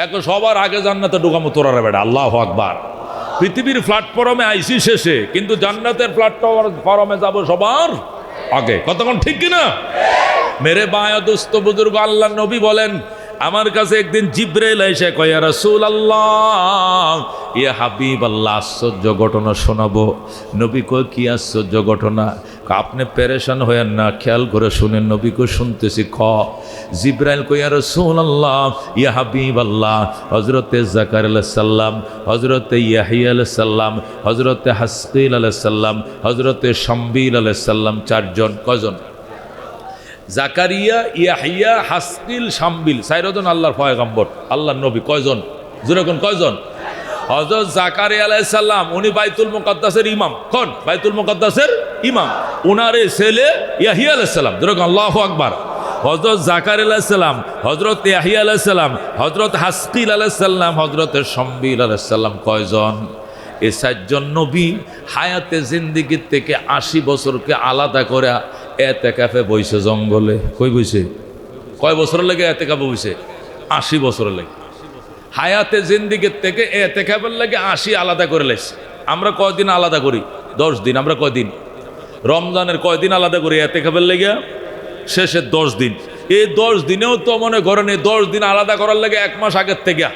এখন সবার আগে জান্নাতে ঢুকামো তোরারে বেটা, আল্লাহু আকবার। পৃথিবীর প্ল্যাটফর্মে আইসি শেষে, কিন্তু জান্নাতের প্ল্যাটফর্মে যাব সবার আগে। কতক্ষণ ঠিক কিনা? মেরে বায়া দোস্ত বুজুর্গ, আল্লাহ নবী বলেন, আমার কাছে একদিন জিব্রাইল এসে কয়, ইয়া রাসূলুল্লাহ, ইয়া হাবিব আল্লাহ, আশ্চর্য ঘটনা শোনাবো। নবী কয়, কি আশ্চর্য ঘটনা? আপনি পেরেশান হয়েন না, খেয়াল করে শুনেন। নবী কয়, শুনতেছি। জিব্রাইল কয়, ইয়া রাসূলুল্লাহ, ইয়া হাবিব আল্লাহ, হযরতে জাকারিয়া আলাইহিস সালাম, হযরতে ইয়াহইয়া আলাইহিস সালাম, হযরতে হাসকিল আলাইহিস সালাম, হযরতে শামবিল আলাইহিস সালাম, চারজন। কয়জন? জাকারিয়া, ইয়াহইয়া, হাসকিল, শামবিল, চারজন আল্লাহর পয়গম্বর, আল্লাহর নবী। কয়জন? যেরকম কয়জন? হযরত জাকারিয়া আলাইহিস সালাম উনি বাইতুল মুকাদ্দাসের ইমাম। কোন? বাইতুল মুকাদ্দাসের ইমাম। উনারে ছেলে ইয়াহইয়া আলাইহিস সালাম, যেরকম আল্লাহু আকবার। হযরত জাকারিয়া আলাইহিস সালাম, হযরত ইয়াহইয়া আলাইহিস সালাম, হযরত হাসকিল আলাইহিস সালাম, হযরত শামবিল আলাইহিস সালাম। কয়জন? এই চারজন নবী হায়াতে জিন্দেগির থেকে 80 বছরকে আলাদা করে এতেকাফে বইছে জঙ্গলে। কই বইছে? কয় বছরের লাগে এতেকাফে বইছে? 80 বছরের লাগে। হায়াতে জিন্দেগির থেকে এতেকাফের লাগে 80 আলাদা করে লাইছে। আমরা কয়দিন আলাদা করি? 10 দিন। আমরা কয়দিন? রমজানের কয়দিন আলাদা করি এতেকাফের লাগে? শেষের 10 দিন। এই 10 দিনেও তো মনে করেন, এই 10 দিন আলাদা করার লাগে 1 মাস আগের থেকে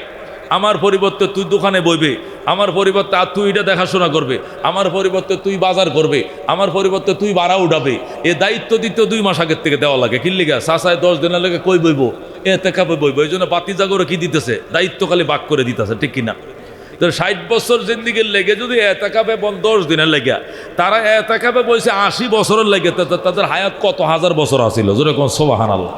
আমার পরিবর্তে তুই দোকানে বইবে, আমার পরিবর্তে আর তুই এটা দেখাশোনা করবে, আমার পরিবর্তে তুই বাজার করবে, আমার পরিবর্তে তুই ভাড়া উঠাবে। এ দায়িত্ব দিতে 2 মাস আগের থেকে দেওয়া লাগে। কি লিগা? চাচায় 10 দিনের লাগে কই বইব, এতেকাফে বইব। এই জন্য বাতিজাগরে কি দিতেছে? দায়িত্ব খালি ভাগ করে দিতেছে, ঠিক কিনা? তো 60 বছর জিন্দিগির লেগে যদি এতেকাফে 10 দিনের লেগে, তারা এতেকাফে বইছে 80 বছরের লেগে, তাদের হায়াত কত হাজার বছর আছিল? যেরকম সুবহানাল্লাহ।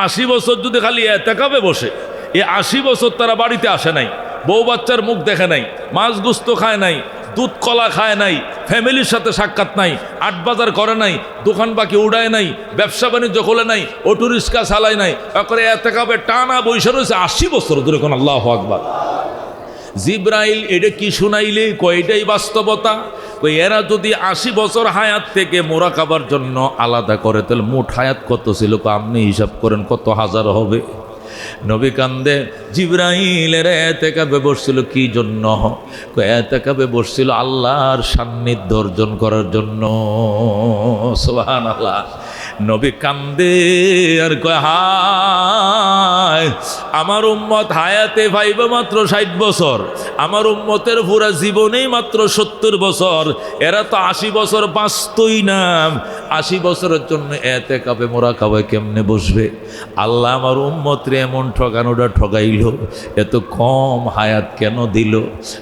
80 বছর যদি খালি এতেকাফে বসে, এই 80 বছর তারা বাড়িতে আসে নাই, বউ বাচ্চার মুখ দেখে নাই, মাছ গোস্ত খায় নাই, দুধ কলা খায় নাই, ফ্যামিলির সাথে সাক্ষাৎ নাই, আট বাজার করে নাই, দোকান বাকি উড়ায় নাই, ব্যবসা বাণিজ্য খোলে নাই, অটো রিক্সা চালায় নাই, তারপরে এতেকাফে টানা বৈশা রয়েছে 80 বছর ধরে। কোন আল্লাহু আকবার। জিব্রাইল এটা কি শুনাইলে? কয়টাই বাস্তবতা। এরা যদি 80 বছর হায়াত থেকে মোরাকাবার জন্য আলাদা করে, তাহলে মোট হায়াত কত ছিল? আপনি হিসাব করেন কত হাজার হবে। নবী কান্দে। জিব্রাইলের এতেকাফে বসছিল কি জন্য? এতেকাফে বসছিল আল্লাহর সান্নিধ্য অর্জন করার জন্য। সুবহানাল্লাহ। নবী কান্দে আর কয়, হায়, আমার উম্মত হায়াতে পাইবে মাত্র 60 বছর, আমার উম্মতের পুরা জীবনেই মাত্র 70 বছর। এরা তো 80 বছর বাঁচতই না। 80 বছরের জন্য এতেকাফে মোরাকাবায় কেমনে বসবে? আল্লাহ আমার উম্মতরে এমন ঠকানোটা ঠকাইল, এত কম হায়াত কেন দিল?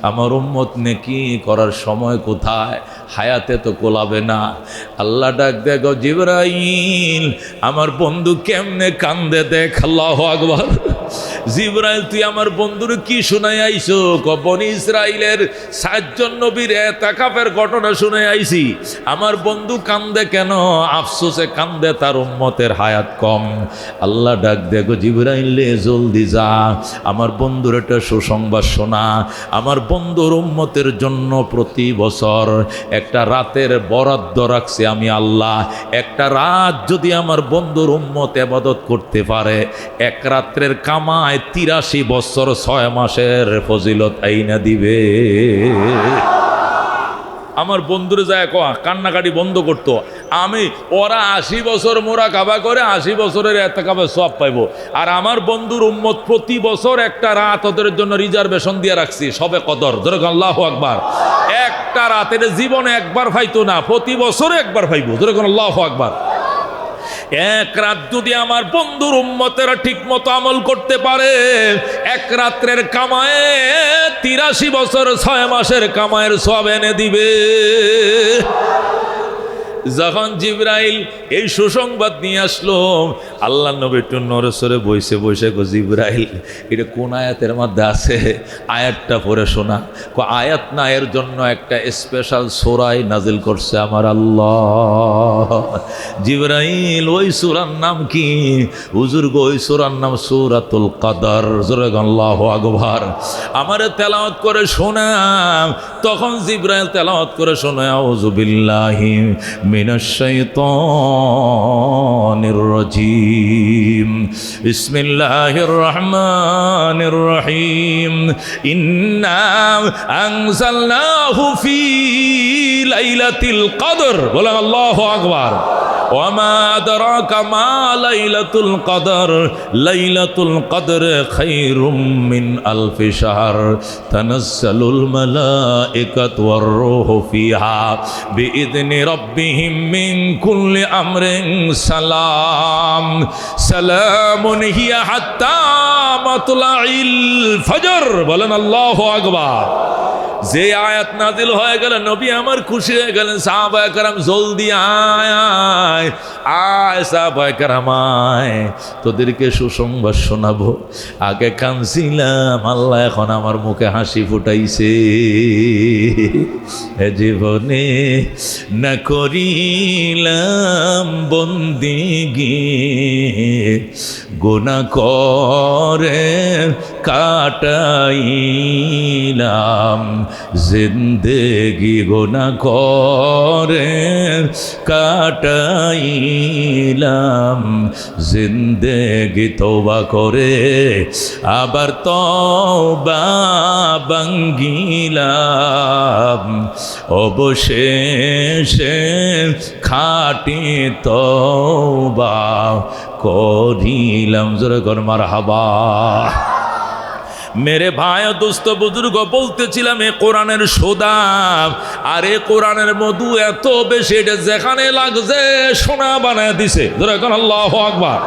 আমার উম্মত নেকি করার সময় কোথায়? হায়াতে তো কোলাবে না। আল্লাহ ডাক দেখো, জিবরাইল আমার বন্ধু কেমনে কান্দে, দেখ। আল্লাহু আকবার। জিবরাইল তুই আমার বন্ধুরে কি শোনাই আইছো? বনি ইসরাইলের 7 জন নবীর এতেকাফের ঘটনা শুনে আইছি। আমার বন্ধু কান্দে কেন? আফসোসে কান্দে, তার উম্মতের হায়াত কম। আল্লাহ ডাক দেখো, জিবরাইল জলদি যা, আমার বন্ধুর একটা সুসংবাদ শোনা। আমার বন্ধুর উম্মতের জন্য প্রতি বছর একটা রাতের বরাদ্দ রাখছি আমি আল্লাহ। একটা রাত যদি আমার বন্ধুর উম্মত ইবাদত করতে পারে, এক রাত্রের কামায় 83 বছর 6 মাসের ফজিলত আইনা দিবে। আমার বন্ধুরে যায় কান্নাকাটি বন্ধ করতো। আমি ওরা 80 বছর মোরাকাবা করে 80 বছরের এতেকাফে সওয়াব পাইবো। আর আমার বন্ধুর উম্মত প্রতি বছর একটা রাত ওদের জন্য রিজার্ভেশন দিয়ে রাখছি, সবে কদর। ধরো আল্লাহু আকবার। একটা রাতের জীবনে একবার পাইতো না, প্রতি বছরে একবার পাইবো। ধরো আল্লাহু আকবার। এক রাত যদি আমার বন্ধুর উম্মতেরা ঠিক মতো আমল করতে পারে, এক রাত্রের কামায়ে 83 বছর 6 মাসের কামায়ের সওয়াব এনে দিবে। যখন জিবরাইল এই সুসংবাদ নিয়ে আসলো, আল্লাহ নবী একটু নড়েচড়ে বসে বসে গো, জিবরাইল এটা কোন আয়াতের মধ্যে আছে? আয়াতটা পড়ে শোনা। আয়াত না, এর জন্য একটা স্পেশাল সূরা নাজিল করছে আমার আল্লাহ। জিবরাইল ওই সূরার নাম কি? হুজুর গো, ওই সূরার নাম সূরাতুল কদর। জোরে আল্লাহু আকবার। আমারে তেলাওয়াত করে শোনা। তখন জিবরাইল তেলাওয়াত করে শোনায়, আউযু বিল্লাহি মিনাশ শাইতানির রাজিম। الرجيم بسم الله الرحمن الرحيم إنا أنزلناه في ليلة القدر بولن الله أكبر وما أدراك ما ليلة القدر ليلة القدر خير من ألف شهر تنزل الملائكة والروح فيها بإذن ربهم من كل أمر سلام سلام هي حتى مطلع الفجر بولن الله أكبر যে আয়াত নাজিল হয়ে গেল নবী আমার খুশি হয়ে গেলেন সাহাবায়ে কেরাম জলদি আয় আয় আয় সাহাবায়ে কেরাম আয় তোদেরকে সুসংবাদ শোনাবো আগে কাঁদছিলাম আল্লাহ এখন আমার মুখে হাসি ফুটাইছে এ জীবনে না করিলাম বন্দিগি গুনাহ করে কাটাইলাম জিন্দেগি গুনাহ করে কাটাইলাম জিন্দেগি তওবা করে আবার তওবা ভাঙ্গিলাম অবশেষে খাঁটি তওবা করিলাম জোরে কর মারহাবা मेरे भाई दोस्त बुजुर्ग বলতেছিলাম এ কোরআনের সোদা আর এ কোরআনের মধু এত বেশি এটা যেখানে লাগছে সোনা বানায় দিছে ধরে কোন আল্লাহু আকবার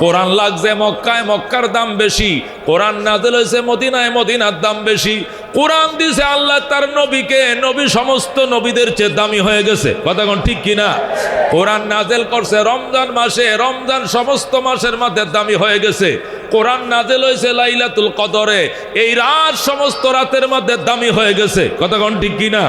কোরআন লাগছে মক্কায় মক্কার দাম বেশি কোরআন নাযিল হয়েছে মদিনায় মদিনার দাম বেশি কোরআন দিছে আল্লাহ তার নবীকে নবী সমস্ত নবীদের চেয়ে দামি হয়ে গেছে কথা কোন ঠিক কিনা কোরআন নাযিল করছে রমজান মাসে রমজান সমস্ত মাসের মধ্যে দামি হয়ে গেছে কোরআন নাযিল হয়েছে লাইলাতুল কদরে এই রাত সমস্ত রাতের মধ্যে দামি হয়ে গেছে কথা কোন ঠিক কিনা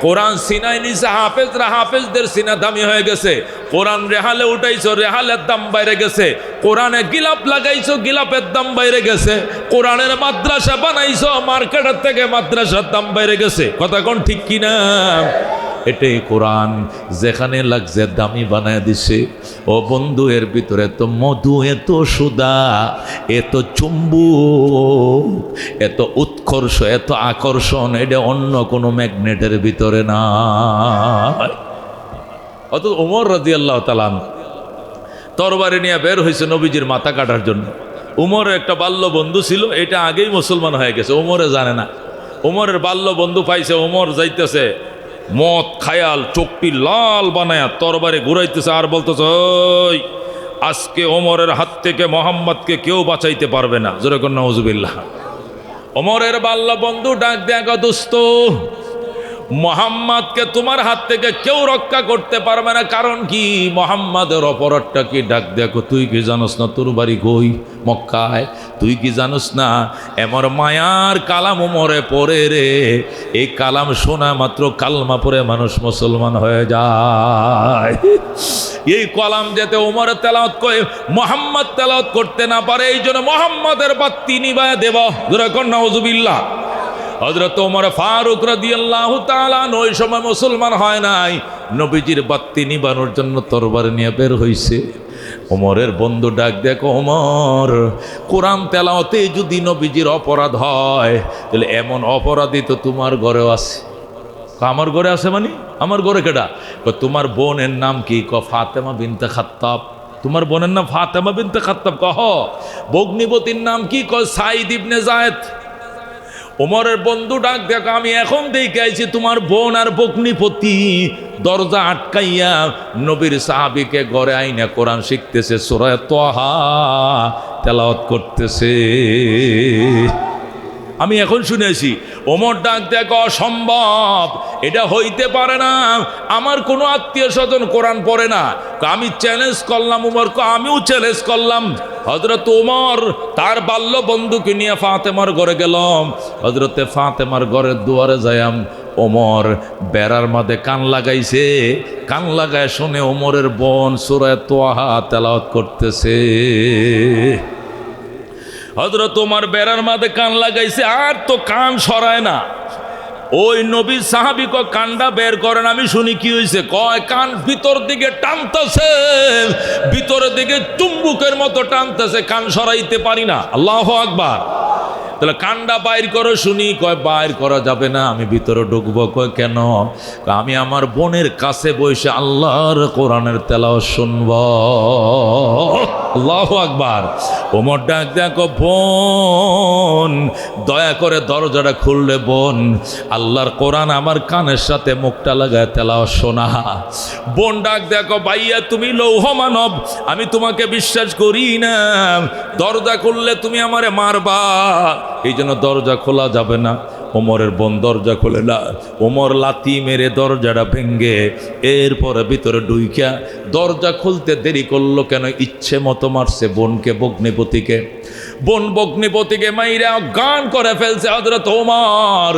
কোরআন সিনাই নিছে হাফেজরা হাফেজদের সিনা দামি হয়ে গেছে কোরআন রেহালে উঠাইছো রেহালের দাম বাইরে গেছে কোরআনে গিলাপ লাগাইছো গিলাপের দাম বাইরে গেছে কোরআনের মাদ্রাসা বানাইছো মার্কেটের থেকে মাদ্রাসার দাম বাইরে গেছে কথা কোন ঠিক কিনা এটাই কোরআন যেখানে লাগছে দামি বানায় দিছে ও বন্ধু এর ভিতরে এত মধু এত সুদা এত চুম্বক এত উৎকর্ষ এত আকর্ষণ এটা অন্য কোনো ম্যাগনেটের ভিতরে না অত ওমর রাদিয়াল্লাহু তাআলা তরবারি নিয়ে বের হয়েছে নবীজির মাথা কাটার জন্য উমরের একটা বাল্য বন্ধু ছিল এটা আগেই মুসলমান হয়ে গেছে উমরে জানে না উমরের বাল্য বন্ধু পাইছে উমর যাইতেছে মদ খায়াল চোখটি লাল বানায়া তরবারি ঘুরাইতেছে আর বলতেছে ওই আজকে ওমরের হাত থেকে মোহাম্মদকে কেউ বাঁচাইতে পারবে না জোরে কোন নাউজুবিল্লাহ ওমরের বাল্য বন্ধু ডাক দেয়া দোস্ত মোহাম্মদকে তোমার হাত থেকে কেউ রক্ষা করতে পারবে না কারণ কি মোহাম্মদের অপরাধটা কি ডাক দেখো তুই কি জানোস না তোর বাড়ি কই মক্কায় তুই কি জানোস না এমন মায়ার কালাম ওমরে পড়ে রে এই কালাম শোনা মাত্র কালমা পড়ে মানুষ মুসলমান হয়ে যায় এই কালাম যাতে ওমরে তেলাওয়াত করে মোহাম্মদ তেলাওয়াত করতে না পারে এই জন্য মোহাম্মদের বাতি নিভায় দেব জোরে কোন নাউজুবিল্লাহ হযরত ওমর ফারুক রাদিয়াল্লাহু তাআলা ওই সময় মুসলমান হয় নাই নবীজির বাতি নিবানোর জন্য তরবারি নিয়ে বের হইছে ওমরের বন্ধু ডাক দেখো ওমর কোরআন তেলাওয়াতে যদি নবীজির অপরাধ হয় তাহলে এমন অপরাধী তো তোমার ঘরেও আছে আমার ঘরে আছে মানে আমার ঘরে কেডা তোমার বোনের নাম কি ফাতেমা বিনতে খাত্তাব তোমার বোনের নাম ফাতেমা বিনতে খাত্তাব কহ ভগ্নিপতির নাম কি সাইদ ইবনে যায়েদ ওমরের বন্ধু ডাক দেখো আমি এখন দেখে আইছি তোমার বোন আর ভগ্নিপতি দরজা আটকাইয়া নবীর সাহাবীকে ঘরে আইনা কোরআন শিখতেছে সূরা তাহা তেলাওয়াত করতেছে আমি এখন শুনেছি ওমর ডাক দেখো অসম্ভব এটা হইতে পারে না আমার কোনো আত্মীয় স্বজন কোরআন পড়ে না আমি চ্যালেঞ্জ করলাম ওমরকে আমিও চ্যালেঞ্জ করলাম হযরত ওমর তার বাল্য বন্ধুকে নিয়ে ফাতেমার ঘরে গেলাম হযরতে ফাতেমার ঘরের দুয়ারে যাইম ওমর বেড়ার মাঝে কান লাগাইছে কান লাগায় শুনে ওমরের বোন সূরা তাহা তেলাওয়াত করতেছে হযরত ওমর বেড়ার মাঝে কান লাগাইছে আর তো কান সরায় না ওই নবী সাহাবী কয় কানটা বের করেন আমি শুনি কি হয়েছে। কয় কান ভিতর দিকে টানতেছে, ভিতরের দিকে চুম্বুকের মতো টানতেছে, কান সরাইতে পারি না। আল্লাহু আকবার। তাহলে কান্ডা বাইর করো শুনি। কয় বাইর করা যাবে না, আমি ভিতরে ঢুকবো। কয় কেন? আমি আমার বোনের কাছে বসে আল্লাহর কোরআনের তেলাওয়াত শুনব। আল্লাহু আকবার। ওমর ডাক দেখো, বোন দয়া করে দরজাটা খুললে বোন, আল্লাহর কোরআন আমার কানের সাথে মুখটা লাগায় তেলাওয়াত শোনা। বোন ডাক দেখো, ভাইয়া তুমি লৌহ মানব, আমি তোমাকে বিশ্বাস করি না, দরজা খুললে তুমি আমারে মারবা, এই জন্য দরজা খোলা যাবে না। ওমরের বোন দরজা খোলে না। ওমর লাথি মেরে দরজাটা ভেঙ্গে এরপরে ভিতরে ঢুইকা, দরজা খুলতে দেরি করলো কেন? ইচ্ছে মতো মারছে বোনকে, বগ্নিপতিকে। বোন বগ্নিপতিকে মাইরা গান করে ফেলছে হযরত ওমর।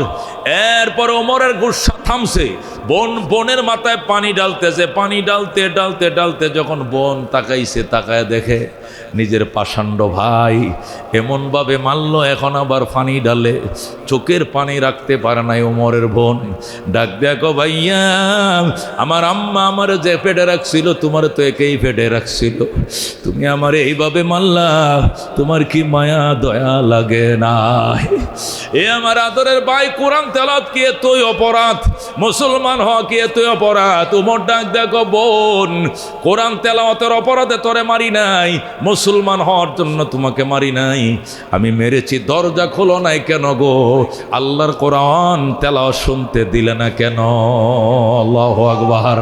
এরপর ওমরের গুসা থামছে। বোনের মাথায় পানি ডালতেছে, পানি ডালতে ডালতে ডালতে যখন বোন তাকাইছে, তাকায় দেখে নিজের পাষাণ্ড ভাই এমনভাবে মারল, এখন আবার পানি ডালে, চোখের পানি রাখতে পারে নাই ওমরের বোন। ডাক দেখো, ভাইয়া আমার আম্মা আমার যে পেটে রাখছিল, তোমার তো একেই পেটে রাখছিল, তুমি আমার এইভাবে মারলা, তোমার কি মায়া দয়া লাগে না? এ আমার আদরের ভাই, কোরআন তেলাওয়াত কি এতই অপরাধ? মুসলমান হওয়া কি এতই অপরাধ? ওমর ডাক দেখো, বোন কোরআন তেলাওয়াতের অপরাধে তোরে মারি নাই, মুসলমান হওয়ার জন্য তোমাকে মারি নাই। আমি মেরেছি, দরজা খোলো নাই কেন গো? আল্লাহর কোরআন তেলাওয়াত শুনতে দিলে না কেন? আল্লাহু আকবার।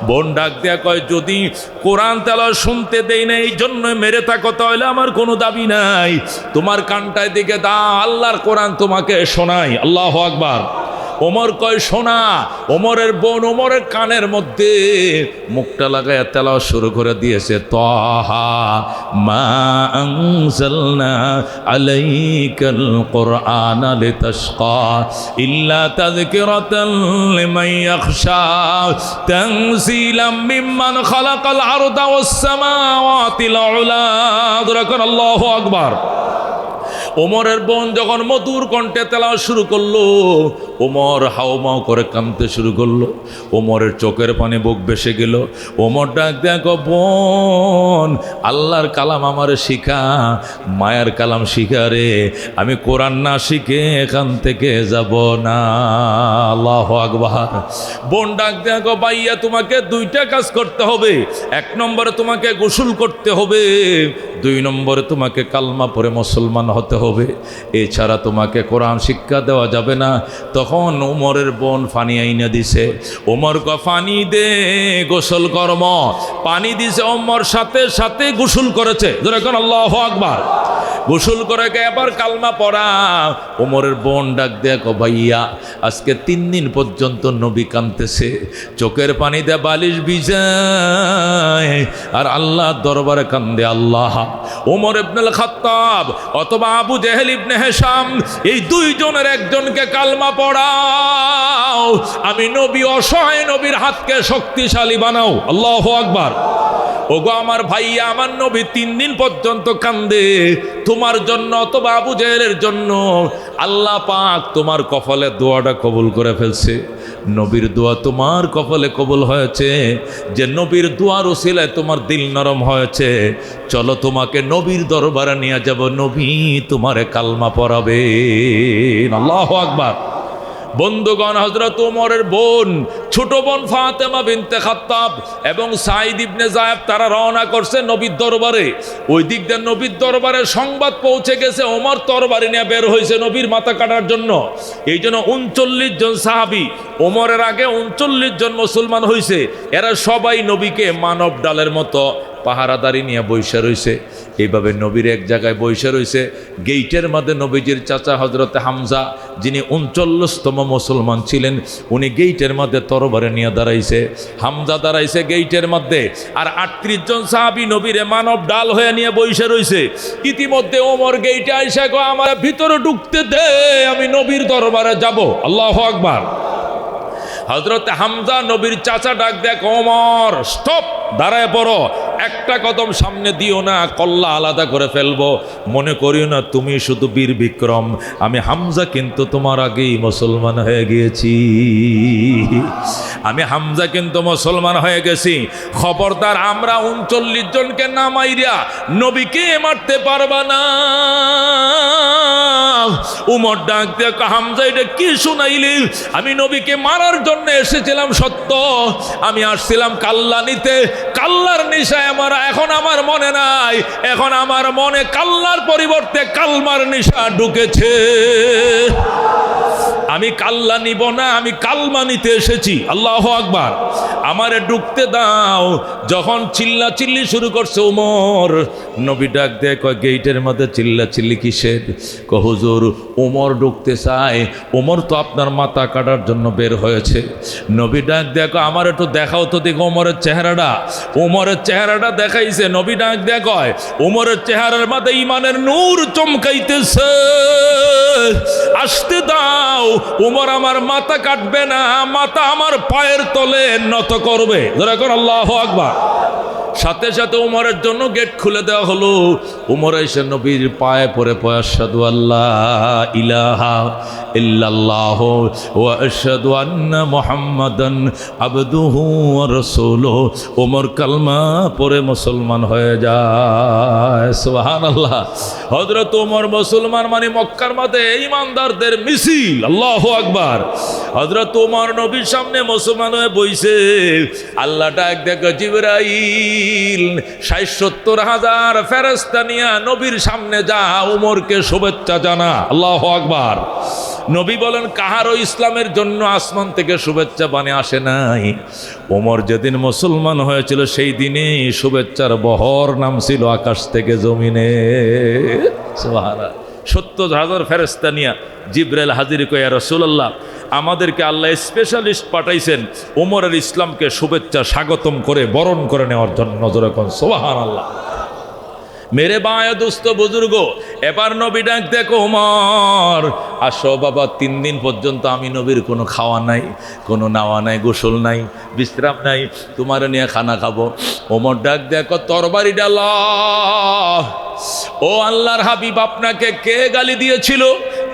বোন ডাক দেয়া কয়, যদি কোরআন তেলাওয়াত শুনতে দেই না এই জন্য মেরে থাকো, তাহলে আমার কোনো দাবি নাই, তোমার কানটায় দিকে দা, আল্লাহর কোরআন তোমাকে শোনাই। আল্লাহু আকবার। ওমর কয় শোনা। ওমরের বোন ওমরের কানের মধ্যে মুখটা লাগায় তেলাওয়াত শুরু করে দিয়েছে, তাহা মা আনজালনা আলাইকাল কুরআনা লিতাশকা ইল্লা তাযকিরাতাল লিমান ইয়াখশা তানজিলাম মিম্মান খালাকাল আরদা ওয়াস সামাওয়াতিল উলা। আল্লাহু আকবার। ওমরের বোন যখন মধুর কণ্ঠে তেলাওয়াত শুরু করলো, ওমর হাউমাউ করে কাঁদতে শুরু করলো। ওমরের চোখের পানি বুক ভেসে গেল। ওমর ডাক দেখো, বোন আল্লাহর কালাম আমারে শিখা, মায়ের কালাম শিখা রে, আমি কোরআন না শিখে এখান থেকে যাব না। আল্লাহু আকবার। বোন ডাক দেখো, ভাইয়া তোমাকে দুইটা কাজ করতে হবে। এক নম্বরে তোমাকে গোসল করতে হবে, দুই নম্বরে তোমাকে কালমা পড়ে মুসলমান হতে হবে, এছাড়া তোমাকে কোরআন শিক্ষা দেওয়া যাবে না। তখন ওমরের বোন পানি আইনা দিছে। ওমর ক পানি দে, গোসল কর্ম। পানি দিছে, ওমর সাথে সাথে গোসল করেছে। যেরকম আল্লাহু আকবার। গোসল করে এবার কালমা পড়া। ওমরের বোন ডাক দেখো, ভাইয়া আজকে 3 দিন পর্যন্ত নবী কাঁদতেছে, চোখের পানি দিয়ে বালিশ ভিজায় আর আল্লাহ দরবারে কান্দে। আল্লাহ, ওমর ইবনুল খাত্তাব অথবা আবু জেহেল ইবনে হিশাম, এই দুইজনের একজনকে কালমা পড়াও, আমি নবী অসহায় নবীর হাতকে শক্তিশালী বানাও। আল্লাহু আকবার। ওগো আমার ভাইয়া, আমার নবী 3 দিন পর্যন্ত কান্দে তোমার জন্য অথবা আবু জেহেলের জন্য। আল্লাহ পাক তোমার কপালে দোয়াটা কবুল করে ফেলছে। নবীর দোয়া তোমার কপালে কবুল হয়েছে, যে নবীর দোয়ার উসিলায় তোমার দিল নরম হয়েছে। চলো তোমাকে নবীর দরবারে নিয়ে যাব, নবী তোমারে কালমা পড়াবে। আল্লাহু আকবার। বন্ধুগণ, হযরত ওমরের বোন ছোট বোন ফাতেমা বিনতে খাত্তাব এবং সাঈদ ইবনে যায়েদ তারা রওনা করছে নবীর দরবারে। ওই দিক দিয়ে নবীর দরবারে সংবাদ পৌঁছে গেছে, ওমর তরবারি নিয়ে বের হয়েছে নবীর মাথা কাটার জন্য। এই জন্য 39 জন সাহাবী, ওমরের আগে 39 জন মুসলমান হয়েছে। এরা সবাই নবীকে মানব ডালের মতো পাহারাদারি নিয়ে বৈশা রয়েছে। এইভাবে নবীর এক জায়গায় বৈশা রয়েছে। গেইটের মধ্যে নবীজির চাচা হজরতে হামজা, যিনি 39তম মুসলমান ছিলেন, উনি গেইটের মধ্যে তরবারে নিয়ে দাঁড়াইছে। হামজা দাঁড়াইছে গেইটের মধ্যে, আর 38 জন সাহাবী নবীরে মানব ডাল হয়ে নিয়ে বৈশা রয়েছে। ইতিমধ্যে ওমর গেইটে আইসা কয়, আমার ভিতরে ঢুকতে দে, আমি নবীর দরবারে যাব। আল্লাহু আকবার। হযরত হামজা নবীর চাচা ডাক দেখ, ওমর স্টপ, দাঁড়ায় পড়ো, একটা কদম সামনে দিও না, কল্লা আলাদা করে ফেলবো। মনে করিও না তুমি শুধু বীর বিক্রম, আমি হামজা কিন্তু তোমার আগেই মুসলমান হয়ে গিয়েছি। আমি হামজা কিন্তু মুসলমান হয়ে গেছি। খবরদার আমরা 39 জনকে না মাইরা নবীকে মারতে পারবা না। উমর ডাক দিয়ে হামজা এটা কি শুনাইলি? আমি নবীকে মারার জন্য এসেছিলাম সত্য, আমি আসছিলাম কাল্লা নিতে, কাল্লার নিশায় আমার এখন আমার মনে নাই, এখন আমার মনে কাল্লার পরিবর্তে কালমার নিশা ঢুকেছে। আমি কাল্লা নিব না, আমি কালমা নিতে এসেছি। আল্লাহু আকবার, আমারে ঢুকতে দাও। যখন চিল্লা চিল্লি শুরু করছে উমর, নবী ডাক দেয়, কয় গেইটের মধ্যে চিল্লা চিল্লি কিসের? হুজুর উমর ঢুকতে চায়, উমর তো আপনার মাথা কাটার জন্য বের হয়েছে। নবী ডাক দেখো, আমার একটু দেখাও তো দেখো উমরের চেহারাটা। উমরের চেহারাটা দেখাইছে। নবী ডাক দেয়, কয় উমরের চেহারার মধ্যে ইমানের নূর চমকাইতেছে, আসতে দাও। উমর আমার মাথা কাটবে না, মাথা আমার পায়ের তলে নত করবে। যারা কর আল্লাহু আকবার। সাথে সাথে উমরের জন্য গেট খুলে দেওয়া হলো। উমর এসে নবীর পায়ে পড়ে পড়ে আশহাদু আল্লাহ ইলাহা ইল্লাল্লাহ ওয়া আশহাদু আন্না মুহাম্মাদান আবদুহু ওয়া রাসূলুহু। উমর কালমা পড়ে মুসলমান হয়ে যায়। সুবহানাল্লাহ। হযরত উমর মুসলমান মানে মক্কার মধ্যে ঈমানদারদের মিছিল। আল্লাহু আকবার। হযরত উমর নবীর সামনে মুসলমান হয়ে বইছে। আল্লাহ ডাক দেখো, জিবরাইল ৬০-৭০ হাজার ফেরেশতা নিয়ে নবীর সামনে যা, উমরকে শুভেচ্ছা জানা। আল্লাহু আকবার। নবী বলেন, কাহারও ইসলামের জন্য আসমান থেকে শুভেচ্ছা বাণী আসে নাই। ওমর যেদিন মুসলমান হয়েছিল সেই দিনে শুভেচ্ছার বহর নামছিল আকাশ থেকে জমিনে। সুবহানাল্লাহ। ৭০,০০০ ফেরেশতা নিয়া জিবরাইল হাজির কইয়া, রাসূলুল্লাহ আমাদেরকে আল্লাহ স্পেশালিস্ট পাঠাইছেন ওমরের ইসলামকে শুভেচ্ছা স্বাগতম করে বরণ করে নেওয়ার জন্য। নজর রাখুন। সুবহানাল্লাহ। মেরে বায় দোস্ত বুজুর্গ, এবার নবী ডাক দেখো, ওমর আসো বাবা। ৩ দিন পর্যন্ত আমি নবীর কোনো খাওয়া নাই, কোনো নাওয়া নাই, গোসল নাই, বিশ্রাম নাই, তোমার নিয়ে খানা খাবো। ওমর ডাক দেখো, তরবারি ডালা। ও আল্লাহর হাবিব, আপনাকে কে গালি দিয়েছিল,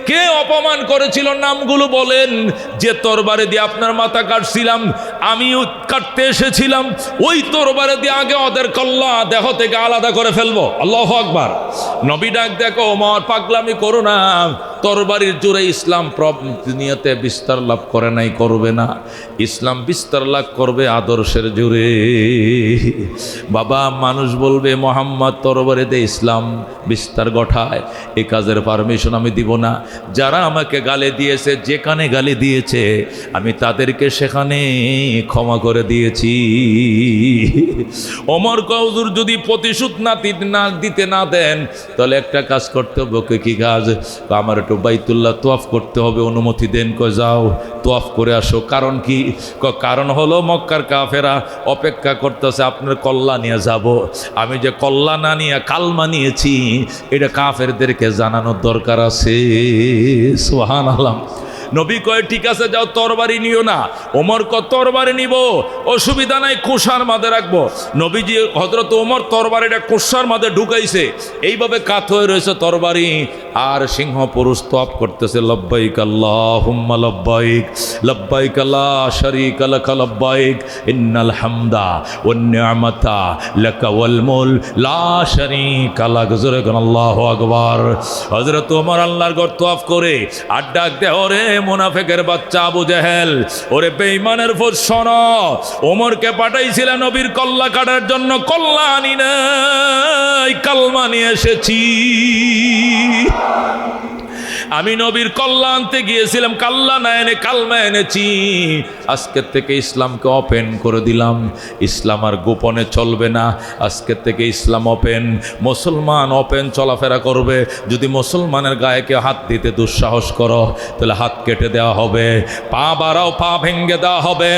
কে অপমান করেছিল? নামগুলো বলেন। যে তরবারে দিয়ে আপনার মাথা কাটছিলাম, আমিও কাটতে এসেছিলাম, ওই তরবারে দিয়ে আগে ওদের কল্লা দেহ থেকে আলাদা করে ফেলবো। আল্লাহু আকবার। নবী ডাক দেখো, ওমর পাগলামি করো না। তরবারির জোরে ইসলাম দুনিয়াতে বিস্তার লাভ করে নাই, করবে না। ইসলাম বিস্তার লাভ করবে আদর্শের জোরে। বাবা, মানুষ বলবে মোহাম্মদ তরবারে দিয়ে ইসলাম বিস্তার ঘটায়, এ কাজের পারমিশন আমি দিব না। যারা আমাকে গালি দিয়েছে, যেখানে গালি দিয়েছে আমি তাদেরকে সেখানে ক্ষমা করে দিয়েছি। ওমর হুজুর যদি প্রতিশোধ না দিতে না দেন, তাহলে একটা কাজ করতে হবে। কি কাজ? আমার একটু বাইতুল্লাহ তোয়াফ করতে হবে, অনুমতি দেন। কয় যাও তোয়াফ করে আসো। কারণ কি? কারণ হলো মক্কার কাফেরা অপেক্ষা করতেছে আপনার কল্লা নিয়ে যাব। আমি যে কল্লা না নিয়ে কালমা নিয়েছি, এটা কাফেরদেরকে জানানোর দরকার আছে। সুবহানাল্লাহ। নবী কয় ঠিক আছে যাও, তরবারি নিও না। ওমর কয় তরবারি নিব, অসুবিধা নাই, কুশার মাঝে রাখবো। নবীজি হযরত ওমর তরবারিটা কুশার মাঝে ঢুকাইছে, এইভাবে কাত হয়ে রয়েছে তরবারি। আর সিংহ পুরুষ তওয়াফ করতেছে, লব্বাইক আল্লাহুম্মা লব্বাইক, লব্বাইক লা শারীকা লাক লব্বাইক, ইন্নাল হামদা ওয়ান নি'মাতা লাকা ওয়াল মুল লা শারীকা লাক। জোরে কোন আল্লাহু আকবার। হযরত ওমর আল্লাহর ঘর তওয়াফ করে আর ডাক দেয়, ওরে মুনাফিকের বাচ্চা আবু জেহেল, ওরে বেঈমানের ফুট শোনো, ওমরকে পাঠাইছিলেন নবীর কল্লা কাটার জন্য, কল্লা আনি নাই, কালমা নিয়ে এসেছি। আমি নবীর কল্লা আনতে গিয়েছিলাম, কাল্লা না এনে কালমা এনেছি। আজকের থেকে ইসলামকে ওপেন করে দিলাম। ইসলাম আর গোপনে চলবে না, আজকের থেকে ইসলাম ওপেন। মুসলমান ওপেন চলাফেরা করবে। যদি মুসলমানের গায়ে কেউ হাত দিতে দুঃসাহস করো, তাহলে হাত কেটে দেওয়া হবে, পা বাড়াও, পা ভেঙ্গে দেওয়া হবে।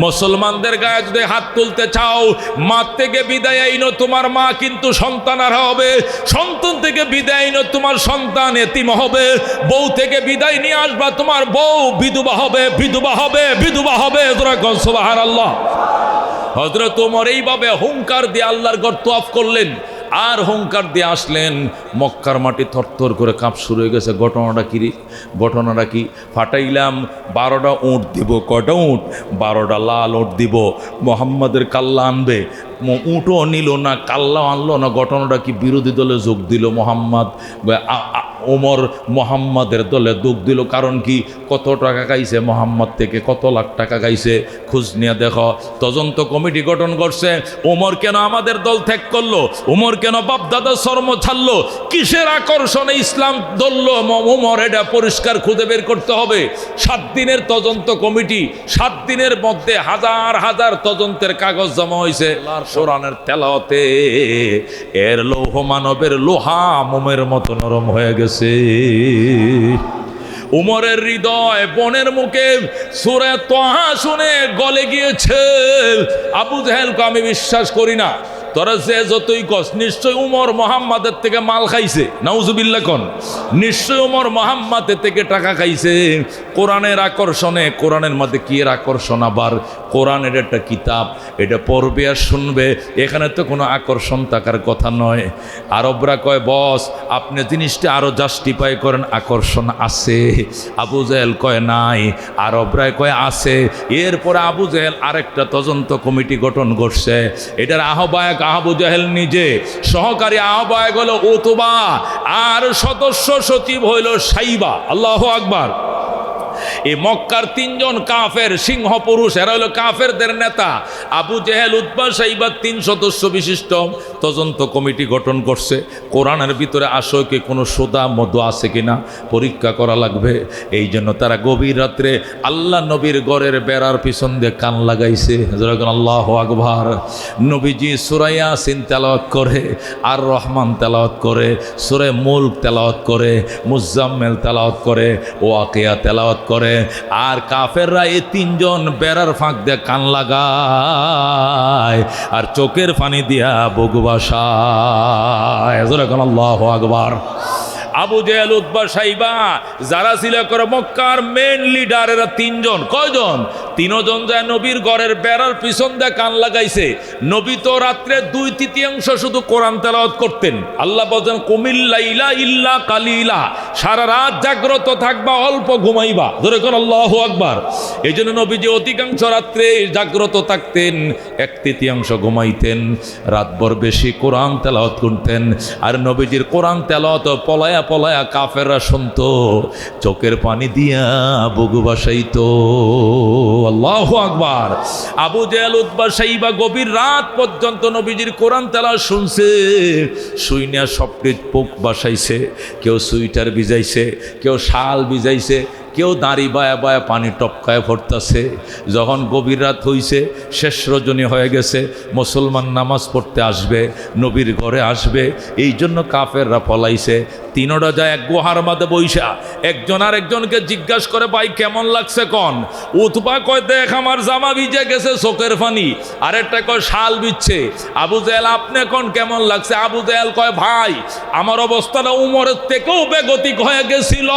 মুসলমানদের গায়ে যদি হাত তুলতে চাও, মা থেকে বিদায় আইনো, তোমার মা কিন্তু সন্তান আর হবে। সন্তান থেকে বিদায় আইনো, তোমার সন্তান এতিম হবে। বউ থেকে বিদায় নিয়ে আসবা, তোমার বউ বিধবা হবে, বিধবা হবে, বিধবা হবে। সুবহানাল্লাহ। হযরত ওমর এইভাবে হুঙ্কার দিয়ে আল্লাহর ঘর তওয়াফ করলেন আর হুঙ্কার দিয়ে আসলেন। মক্কার মাটি থরথর করে কাঁপ শুরু হয়ে গেছে। ঘটনাটা কি? ফাটাইলাম 12টা উঁট দিব। কয়টা উঁট? 12টা লাল উঁট দিব। মোহাম্মদের কাল্লা আনবে, উঁটও নিল না, কাল্লাও আনলো না। ঘটনাটা কি? বিরোধী দলে যোগ দিল মোহাম্মদ। ওমর মোহাম্মদের দলে যোগ দিল। কারণ কি? কত টাকা খাইছে মোহাম্মদ থেকে, কত লাখ টাকা খাইছে, খোঁজ নিয়ে দেখো। তদন্ত কমিটি গঠন করছে। ওমর কেন আমাদের দল ত্যাগ করলো? ওমর কেন বাপদাদা শর্ম ছাড়লো? কিসের আকর্ষণে ইসলাম ধরলো ওমর? এটা পরিষ্কার খুঁজে বের করতে হবে। 7 দিনের তদন্ত কমিটি, 7 দিনের মধ্যে হাজার হাজার তদন্তের কাগজ জমা হয়েছে। কোরআনের তেলাওয়াতে এর লৌহ মানবের লোহা মোমের মতো নরম হয়ে গেছে। উমরের হৃদয় বনের মুখে সূরা তাহা শুনে গলে গিয়েছে। আবু জাহেলকে আমি বিশ্বাস করি না। তোরা যে যতই কস, নিশ্চয় উমর মোহাম্মদের থেকে মাল খাইছে। নাউজুবিল্লাহ কোন? নিশ্চয় উমর মোহাম্মদের থেকে টাকা খাইছে কোরআনের আকর্ষণে। কোরআনের মধ্যে কি এর আকর্ষণ? আবার কোরআনের একটা কিতাব, এটা পড়বে আর শুনবে, এখানে তো কোনো আকর্ষণ থাকার কথা নয়। আরবরা কয় বস আপনি জিনিসটা আরো জাস্টিফাই করেন, আকর্ষণ আছে। আবু জাহেল কয় নাই, আরবরা কয় আছে। এরপরে আবু জাহেল আরেকটা তদন্ত কমিটি গঠন করছে। এটার আহ্বায়ক আবু জাহেল নিজে, সহকারী আহ্বায়ক হলো উতবা, আর সদস্য সচিব হইল সাইবা। আল্লাহু আকবার। এই মক্কার 3 জন কাফের সিংহ পুরুষ, এরা হলো কাফেরদের নেতা। আবু জেহেল, উতবা, সাইবা 3 সদস্য বিশিষ্ট তদন্ত কমিটি গঠন করছে। কোরআনের ভিতরে আসলে কোনো সোদা মধু আছে কিনা পরীক্ষা করা লাগবে। এই জন্য তারা গভীর রাত্রে আল্লাহ নবীর ঘরের বেড়ার পিছন দিয়ে কান লাগাইছে। আল্লাহু আকবার। নবীজি সূরা ইয়াসিন তেলাওয়াত করে, আর রহমান তেলাওয়াত করে, সূরা মুলক তেলাওয়াত করে, মুজাম্মিল তেলাওয়াত করে, ওয়াকিয়া তেলাওয়াত করে। আর কাফেররা এই 3 জন বেড়ার ফাঁক দিয়ে কান লাগায় আর চোখের পানি দিয়া বুক ভাসায়। আল্লাহু আকবার। আবু জেহেল, উতবা, সাইবা যারা ছিল করে মক্কার মেন লিডার, এরা 3 জন। কয়জন? 3 জন যায় নবীর ঘরের বেড়ার পিছন দিয়ে কান লাগাইছে। নবী তো রাত্রে 2/3 শুধু কোরআন তেলাওয়াত করতেন। আল্লাহ বলেন কুমিল লাইলা ইল্লা কালিলা, সারা রাত জাগ্রত থাকবা, অল্প ঘুমাইবা। ধরে কোন আল্লাহু আকবার। এই জন্য নবীজি অধিকাংশ রাত্রে জাগ্রত থাকতেন, 1/3 ঘুমাইতেন, রাতভর বেশি কোরআন তেলাওয়াত করতেন। আর নবীজির কোরআন তেলাওয়াত পলায়া পলায়া কাফেররা শুনতো, চোখের পানি দিয়া বুক ভাসাইতো। আল্লাহু আকবার। আবু জেহেল, উতবা, সাইবা গভীর রাত পর্যন্ত নবীজির কোরআন তেলাওয়াত শুনছে। শুইনা স্বপ্নে বুক ভাসাইছে, কেউ সুইটার ভিজাইছে, কেউ শাল ভিজাইছে, কেউ দাঁড়ি বায়া বায়া পানি টপকায় পড়তেছে। যখন গভীর রাত হইছে, শেষ রজনী হয়ে গেছে, মুসলমান নামাজ পড়তে আসবে, নবীর ঘরে আসবে, এই জন্য কাফেররা পলাইছে। 3টা যায় এক গুহার মধ্যে বইসা, একজন আর একজনকে জিজ্ঞাসা করে ভাই কেমন লাগছে কন? উতবা কয় দেখ আমার জামা ভিজে গেছে চোখের পানি। আরেকটা কয় শাল বিচ্ছে। আবু জেহেল আপনি কোন কেমন লাগছে? আবু জেহেল কয় ভাই আমার অবস্থাটা উমরের থেকেও বেগতিক হয়ে গেছিল,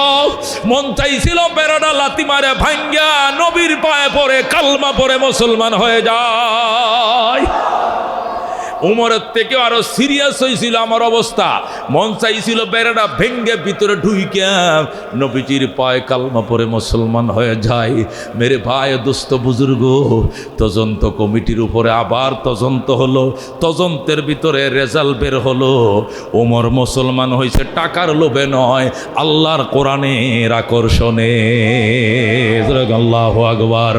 মন চাইছিল বেড়াটা লাথি মারে ভাঙ্গা নবীর পায়ে পড়ে কালমা পড়ে মুসলমান হয়ে যায়। উমরের থেকেও আরো সিরিয়াস হয়েছিল আমার অবস্থা, মন চাইছিল বেড়াটা ভেঙ্গে ভিতরে ঢুইকা নবীজির পায়ে কালমা পড়ে মুসলমান হয়ে যায়। মেরে ভাই দোস্ত বুজুর্গ, তদন্ত কমিটির উপরে আবার তদন্ত হলো। তদন্তের ভিতরে রেজাল্ট বের হলো, ওমর মুসলমান হয়েছে টাকার লোভে নয়, আল্লাহর কোরআনের আকর্ষণে। আল্লাহু আকবার।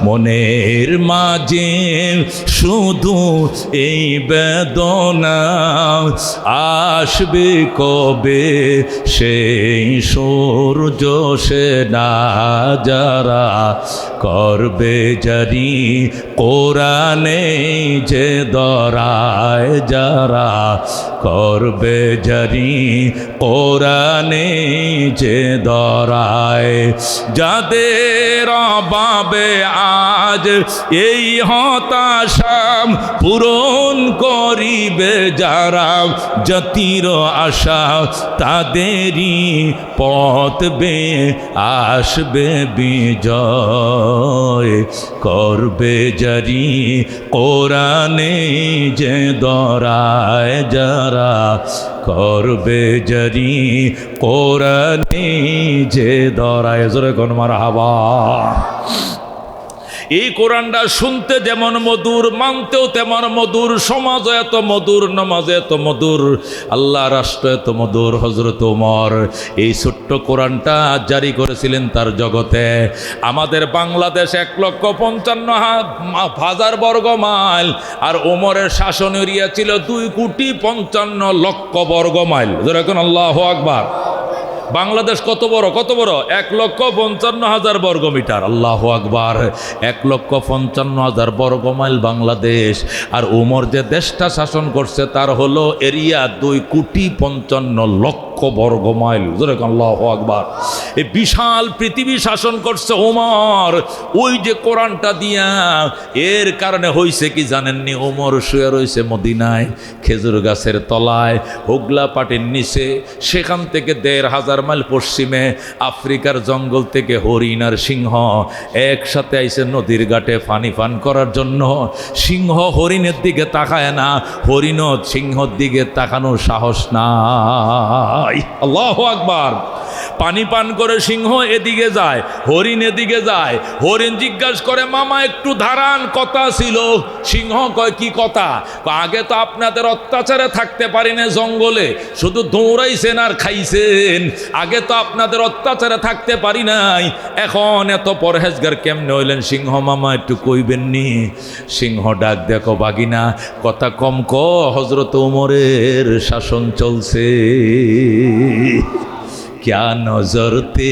মনের মাঝে শুধু এই বেদনা, আসবে কবে সেই সূর্য সে না যারা করবে জারি কোরআনে যে দরায় যারা, করবে জারি কোরআনে যে দরায়, যাদের অভাবে আজ এই হতাশা পূরণ করিবে যারা, জাতির আশা তাদেরই পথ বে আসবে বিজয়, করবে জারি কোরআনে যে দরায় যারা, করবে জারি কোরআনে যে দরায়। জোরে কোন মারহাবা। এই কোরআনটা শুনতে যেমন মধুর, মানতেও তেমন মধুর, সমাজও এত মধুর, নামাজে এত মধুর, আল্লাহ রাষ্ট্র এত মধুর। হযরত ওমর এই ছোট্ট কোরআনটা জারি করেছিলেন তার জগতে। আমাদের বাংলাদেশ 1,55,000 বর্গ মাইল, আর ওমরের শাসন এরিয়া ছিল 2,55,00,000 বর্গ মাইল। যেরকম আল্লাহু আকবার। বাংলাদেশ কত বড়, কত বড়? 1,55,000 বর্গমিটার। আল্লাহু আকবার। 1,55,000 বর্গ মাইল বাংলাদেশ। আর উমর যে দেশটা শাসন করছে তার হলো এরিয়া 2,55,00,000 বর্গ মাইল। আল্লাহু আকবার। এই বিশাল পৃথিবী শাসন করছে ওমর ওই যে কোরআনটা দিয়া। এর কারণে হইছে কি জানেননি? ওমর শুয়ে রয়েছে মদিনায় খেজুর গাছের তলায়, হোগলা পাটির নিচে। সেখান থেকে 1,500 মাইল পশ্চিমে আফ্রিকার জঙ্গল থেকে হরিণ আর সিংহ একসাথে আইসে নদীর ঘাটে পানি পান করার জন্য। সিংহ হরিণের দিকে তাকায় না, হরিণও সিংহর দিকে তাকানোর সাহস নাই। আল্লাহু আকবার। পানি পান করে সিংহ এদিকে যায়, হরিণ এদিকে যায়। হরিণ জিজ্ঞাসা করে, মামা একটু দাঁড়ান, কথা ছিল। সিংহ কয়, কি কথা? আগে তো আপনাদের অত্যাচারে থাকতে পারি না জঙ্গলে, শুধু দৌড়াইছেন আর খাইছেন। আগে তো আপনাদের অত্যাচারে থাকতে পারি নাই, এখন এত পরহেজগার কেমনে হইলেন? সিংহ মামা একটু কইবেননি? সিংহ ডাক, দেখো বাগিনা, কথা কম ক, হযরত ওমরের শাসন চলছে। क्या नजर थे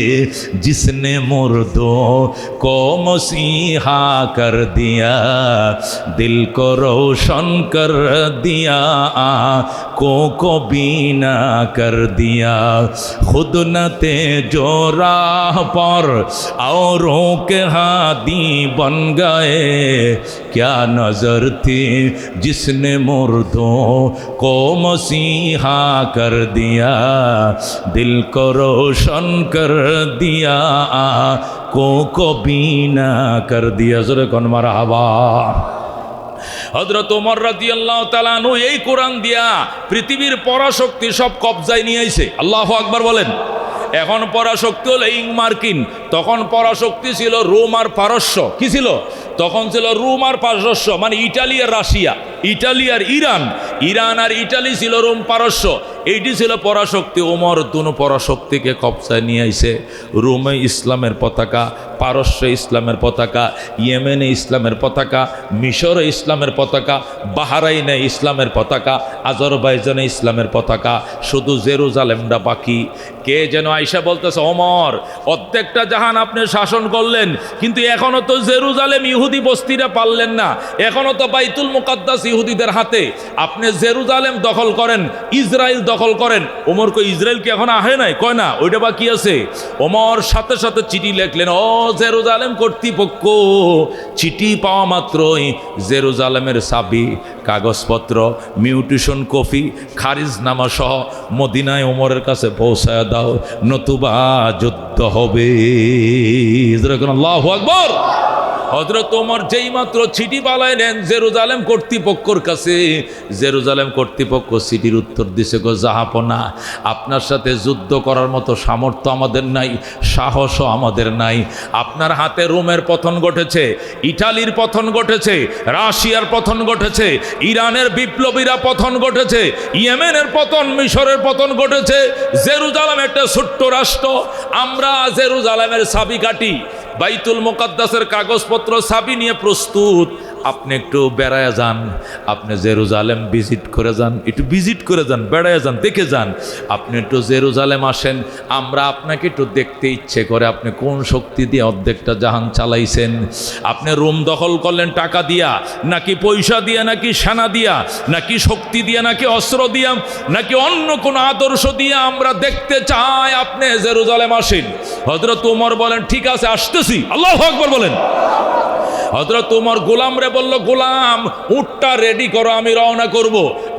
जिसने मुर्दों को मसीहा कर दिया, दिल को रोशन कर दिया, आँखों को बीना कर दिया, खुद न थे जो राह पर औरों के हादी बन गए, क्या नजर थी जिसने मुर्दों को मसीहा कर दिया, दिल को रोशन कर दिया, आँखों को बीना कर दिया। ज़ोरे कौन मरहबा। হযরত ওমর রাদিয়াল্লাহু তাআলা আনহু এই কোরআন দিয়া পৃথিবীর পরাশক্তি সব কবজায় নিয়ে আইছে। আল্লাহু আকবার বলেন। এখন পরাশক্তি হলো মার্কিন, তখন পরাশক্তি ছিল রোম আর পারস্য। কি ছিল তখন? ছিল রোম আর পারস্য, মানে ইটালি আর রাশিয়া, ইটালি আর ইরান, ইরান আর ইটালি ছিল রোম পারস্য। এইটি ছিল পরাশক্তি। ওমর দুনো পরাশক্তিকে কবজায় নিয়ে আইছে। রোমে ইসলামের পতাকা, পারস্যে ইসলামের পতাকা, ইয়েমেনে ইসলামের পতাকা, মিশরে ইসলামের পতাকা, বাহরাইনে ইসলামের পতাকা, আজারবাইজানে ইসলামের পতাকা, শুধু জেরুজালেমটা বাকি। কে যেন আইসা বলতেছে, ওমর প্রত্যেকটা জাহান আপনি শাসন করলেন, কিন্তু এখনো তো জেরুজালেম ইহুদি বস্তিরা পারলেন না, এখনো তো বাইতুল মুকাদ্দাস ইহুদিদের হাতে। আপনি জেরুজালেম দখল করেন, ইসরায়েল দখল করেন। ওমর কই, ইসরায়েল কি এখন আহে নাই? কয় না, ওইটা বাকি আছে। ওমর সাথে সাথে চিঠি লিখলেন, ও জেরুজালেম কর্তৃপক্ষ, চিঠি পাওয়া মাত্রই জেরুজালেমের চাবি, কাগজপত্র, মিউটেশন কপি, খারিজনামা সহ মদিনায় ওমরের কাছে পৌঁছায় দাও, নতুবা যুদ্ধ হবে। আল্লাহু আকবার। হযরত ওমর যেই মাত্র চিঠি পালাইলেন জেরুজালেম কর্তৃপক্ষর কাছে, জেরুজালেম কর্তৃপক্ষ চিঠির উত্তর দিছে, গো জাহাপনা, আপনার সাথে যুদ্ধ করার মতো সামর্থ্য আমাদের নাই, সাহসও আমাদের নাই। আপনার হাতে রোমের পতন ঘটেছে, ইটালির পতন ঘটেছে, রাশিয়ার পতন ঘটেছে, ইরানের বিপ্লবীরা পতন ঘটেছে, ইয়েমেনের পতন, মিশরের পতন ঘটেছে। জেরুজালেম একটা ছোট্ট রাষ্ট্র, আমরা জেরুজালেমের চাবি কাটি, বাইতুল মুকাদ্দাসের কাগজপত্র চাবি নিয়ে প্রস্তুত। আপনি একটু বেড়ায় যান, আপনি জেরুজালেম ভিজিট করে যান, একটু ভিজিট করে যান, বেড়ায় যান, দেখে যান। আপনি একটু জেরুজালেম আসেন, আমরা আপনাকে একটু দেখতে ইচ্ছে করে আপনি কোন শক্তি দিয়ে অর্ধেকটা জাহান চালাইছেন। আপনি রুম দখল করলেন টাকা দিয়া, নাকি পয়সা দিয়া, নাকি সেনা দিয়া, নাকি শক্তি দিয়া, নাকি অস্ত্র দিয়া, নাকি অন্য কোনো আদর্শ দিয়ে? আমরা দেখতে চাই আপনি জেরুজালেম আসেন। হযরত ওমর বলেন ঠিক আছে আসতেছি। আল্লাহু আকবার বলেন। হযরত ওমর গোলামরে বলল, গোলাম উটটা রেডি করো, আমি রওনা করব।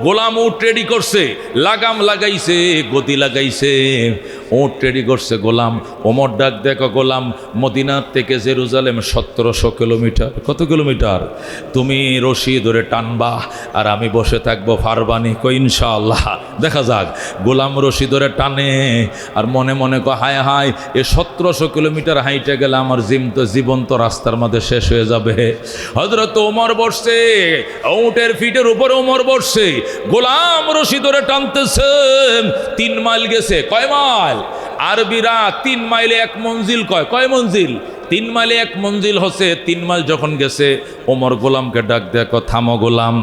গোলাম উট রেডি করছে, লাগাম লাগাইছে, গতি লাগাইছে, উট রেডি করছে গোলাম। ওমর ডাক দেখো, গোলাম মদিনার থেকে জেরুজালেম 1700 কিলোমিটার। কত কিলোমিটার? তুমি রশি ধরে টানবা আর আমি বসে থাকবো ফারবানি। কই ইনশাআল্লাহ, দেখা যাক। গোলাম রশি ধরে টানে আর মনে মনে কয় হায় হায়, এ 1700 কিলোমিটার হাইটে গেলে আমার জীবন্ত রাস্তার মধ্যে শেষ হয়ে যাবে। হযরত ওমর বসছে, উটের ফিটের উপরে ওমর বসছে, গোলাম রশি ধরে টানতেছে। 3 মাইল গেছে। কয় মাইল? আরবিরা 3 মাইলে 1 মঞ্জিল কয়। কয় মঞ্জিল? 3 মাইলে 1 মঞ্জিল হচ্ছে। 3 মাইল যখন গেছে, ওমর গোলামকে ডাক দেখো, থামো গোলাম।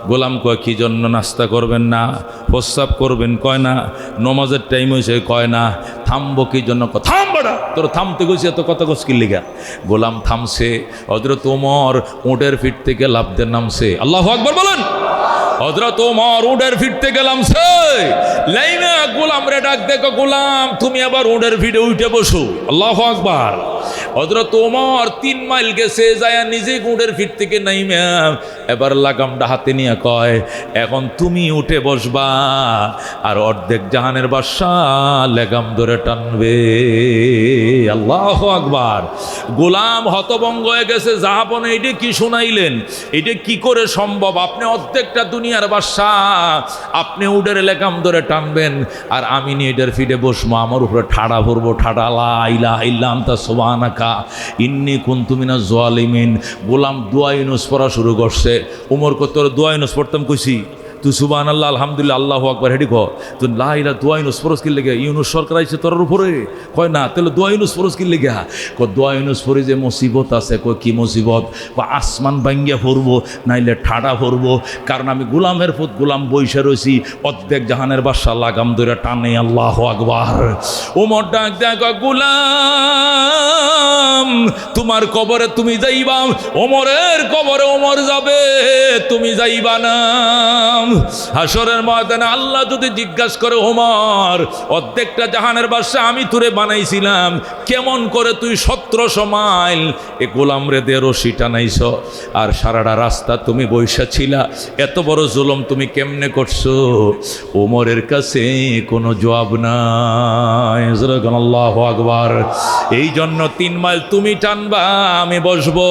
গোলাম কয় কি জন্য? নাস্তা করবেন না? প্রস্রাব করবেন? কয় না। নমাজের টাইম হয়েছে? কয় না। থামবো কি জন্য? থাম বাড়া, তোর থামতে গেছি, এত কথা কস কি লিগা? গোলাম থামছে। হযরত ওমর উটের ফিট থেকে লাফ দিয়ে নামছে। আল্লাহু আকবার বলেন। হযরত ওমর উটের ফিট থেকে নামছে, লাইমা গোলাম রে ডাক দেখো, গোলাম তুমি আবার উটের ফিটে উঠে বসো। আল্লাহু আকবার। হযরত ওমর 3 মাইল গেছে, যায় নিজে উটের ফিট থেকে নাইমা এবার লাগামটা হাতে নিয়ে কয়, এখন তুমি উঠে বসবা আর অর্ধেক জাহানের বাদশাহ লাগাম ধরে টানবে। আল্লাহু আকবার। গোলাম হতভম্ব হয়ে গেছে, জাহাপনে এটা কি শুনাইলেন? এটা কি করে সম্ভব? আপনি অর্ধেকটা দুনিয়ার বাদশাহ, আপনি উটের লাগাম ধরে টানবেন আর আমি নিয়ে এটার ফিটে বসবো, আমার উপরে ঠাড়া ভরবো, ঠাড়া লা ইলাহা ইল্লা আনতা সুবহানাকা ইন্নী কুনতু মিনাজ জালিমিন। গোলাম দোয়া ইউনুস পড়া শুরু করছে। ওমর কত দোয়া ইউনুস পড়তাম কইছি, তুই সুবহানাল্লাহ আলহামদুলিল্লাহ আল্লাহু আকবার হেডি কো, তুই লা ইলাহা দোয়া ইউনুস ফরজ কি লেগে? ইউনুস সরকার আইছে তোর উপরে? কয় না। তাহলে দোয়া ইউনুস ফরজ কি লেগে? কয় দোয়া ইউনুস পড়ে যে মুসিবত আছে। কয় কি মুসিবত? কয় আসমান ভাঙ্গিয়া পড়বো, নাইলে ঠাডা পড়বো, কারণ আমি গোলামের পুত, গোলাম বইসা রইছি, অর্ধেক জাহানের বাদশা লাগাম ধরে টানে। আল্লাহু আকবার। ওমর ডাক দেয়, গোলাম তোমার কবরে তুমি যাইবা, ওমরের কবরে ওমর যাবে, তুমি যাইবা না। হাসরের ময়দানে আল্লাহ যদি জিজ্ঞাসা করে, ওমর অর্ধেকটা জাহানের বাদশা আমি তোরে বানাইছিলাম, কেমন করে তুই 1700 মাইল এ গোলাম রে দিয়ে রশি টানাইছ আর সারাটা রাস্তা তুমি বইসা ছিলা, এত বড় জুলুম তুমি কেমনে করছো? ওমরের কাছে কোনো জবাব নাই। আল্লাহু আকবার। এই জন্য 3 মাইল তুমি টানবা, আমি বসবো,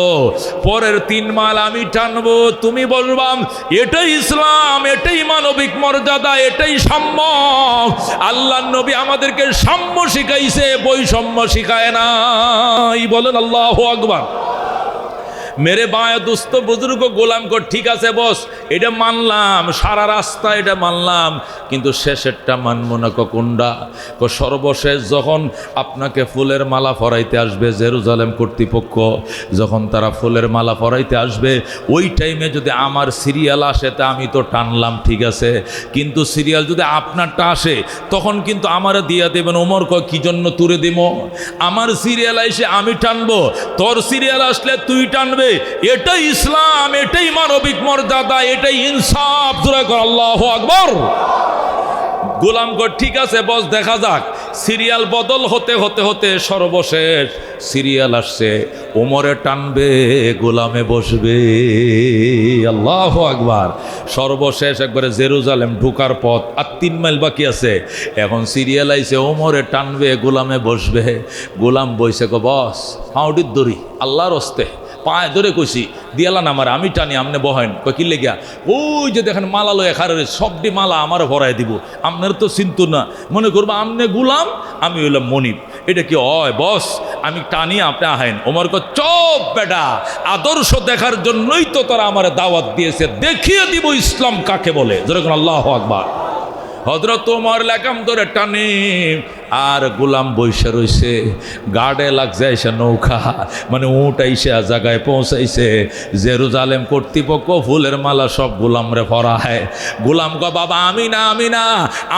পরের 3 মাইল আমি টানবো, তুমি বসবা। এটাই ইসলাম, এটাই মানবিক মর্যাদা, এটাই সাম্য। আল্লাহর নবী আমাদেরকে সাম্য শিখাইছে, বৈষম্য শিখায় নাই। বলেন আল্লাহু আকবার। মেরে বায় দোস্ত বুজুর্গ গোলাম কর, ঠিক আছে বস, এটা মানলাম, সারা রাস্তা এটা মানলাম, কিন্তু শেষেরটা মানবো না। কোনটা? সর্বশেষ যখন আপনাকে ফুলের মালা পরাইতে আসবে জেরুজালেম কর্তৃপক্ষ, যখন তারা ফুলের মালা পরাইতে আসবে, ওই টাইমে যদি আমার সিরিয়াল আসে তা আমি তো টানলাম, ঠিক আছে, কিন্তু সিরিয়াল যদি আপনারটা আসে তখন কিন্তু আমারে দিয়া দেবেন। ওমর কয় কি জন্য তুরে দিব? আমার সিরিয়াল এসে আমি টানবো, তোর সিরিয়াল আসলে তুই টানবে। এটাই ইসলাম, এটাই মানবিক মর্যাদা, এটাই ইনসাফ। আল্লাহু আকবার। গোলাম কর, ঠিক আছে বস, দেখা যাক। সিরিয়াল বদল হতে হতে হতে সর্বশেষ সিরিয়াল আসছে, ওমরে টানবে, গোলামে বসবে। আল্লাহু আকবার। সর্বশেষ একবারে জেরুজালেম ঢুকার পথ, আর 3 মাইল বাকি আছে। এখন সিরিয়াল আইছে, ওমরে টানবে, গোলামে বসবে। গোলাম বইছে, কো বস হাউডির দড়ি আল্লাহর হস্তে, পায়ে ধরে কইছি দিয়ালান আমার, আমি টানি, আমনে বহেন। কয় কি লেগিয়া? ওই যে দেখেন মালা লয়ে খারে, সবটি মালা আমার ভরাই দিব, আপনার তো চিন্তু না, মনে করবো আমনে গুলাম, আমি হইলাম মনিব। এটা কি হয় বস? আমি টানি, আপনি আহেন। ওমর কয় চুপ বেটা, আদর্শ দেখার জন্যই তো তারা আমার দাওয়াত দিয়েছে, দেখিয়ে দিব ইসলাম কাকে বলে। যেরকম আল্লাহু আকবার। হযরত ওমর লাগাম ধরে টানে, আর গোলাম বৈশা রইছে, গার্ডে লাগছে এসে নৌকা, মানে উট আইসে জায়গায় পৌঁছাইছে। জেরুজালেম কর্তৃপক্ষ ফুলের মালা সব গোলামরে পরায়। গোলাম গো বাবা আমি না,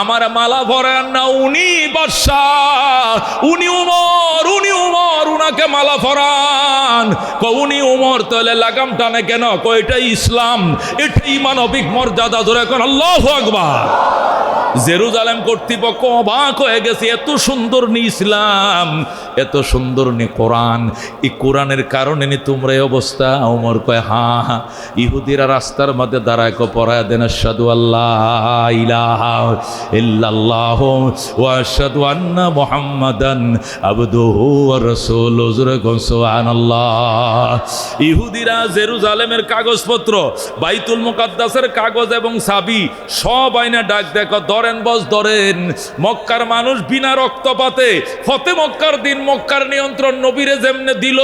আমার মালা পরান না, উনি বাদশাহ, উনি উমর, উনাকে মালা পরান। উনি উমর, তাহলে লাগাম টানে কেন? এটাই ইসলাম, এটাই মানবিক মর্যাদা। ধরে এখন আল্লাহু আকবার। জেরুজালেম কর্তৃপক্ষ অবাক হয়ে গেছে, এত সুন্দর নি ইসলাম, এত সুন্দর নি কোরআন, এই কোরআনের কারণে নি তোমরা এই অবস্থা? ওমর কয় হ্যাঁ, ইহুদিরা রাস্তার মধ্যে দাঁড়ায় পড়ায় দেন আশহাদু আল্লাহ ইলাহা ইল্লাল্লাহ ওয়া আশহাদু আন্না মুহাম্মাদান আবদুহু ওয়া রাসূলুহু। সুবহানাল্লাহ। ইহুদিরা জেরুজালেমের কাগজপত্র, বাইতুল মুকাদ্দাসের কাগজ এবং চাবি সব আইনা ডাক দেখো, ধরেন বস ধরেন। মক্কার মানুষ বিনা রক্তপাতে ফতে মক্কার দিন মক্কার নিয়ন্ত্রণ নবীরে যেমনে দিল,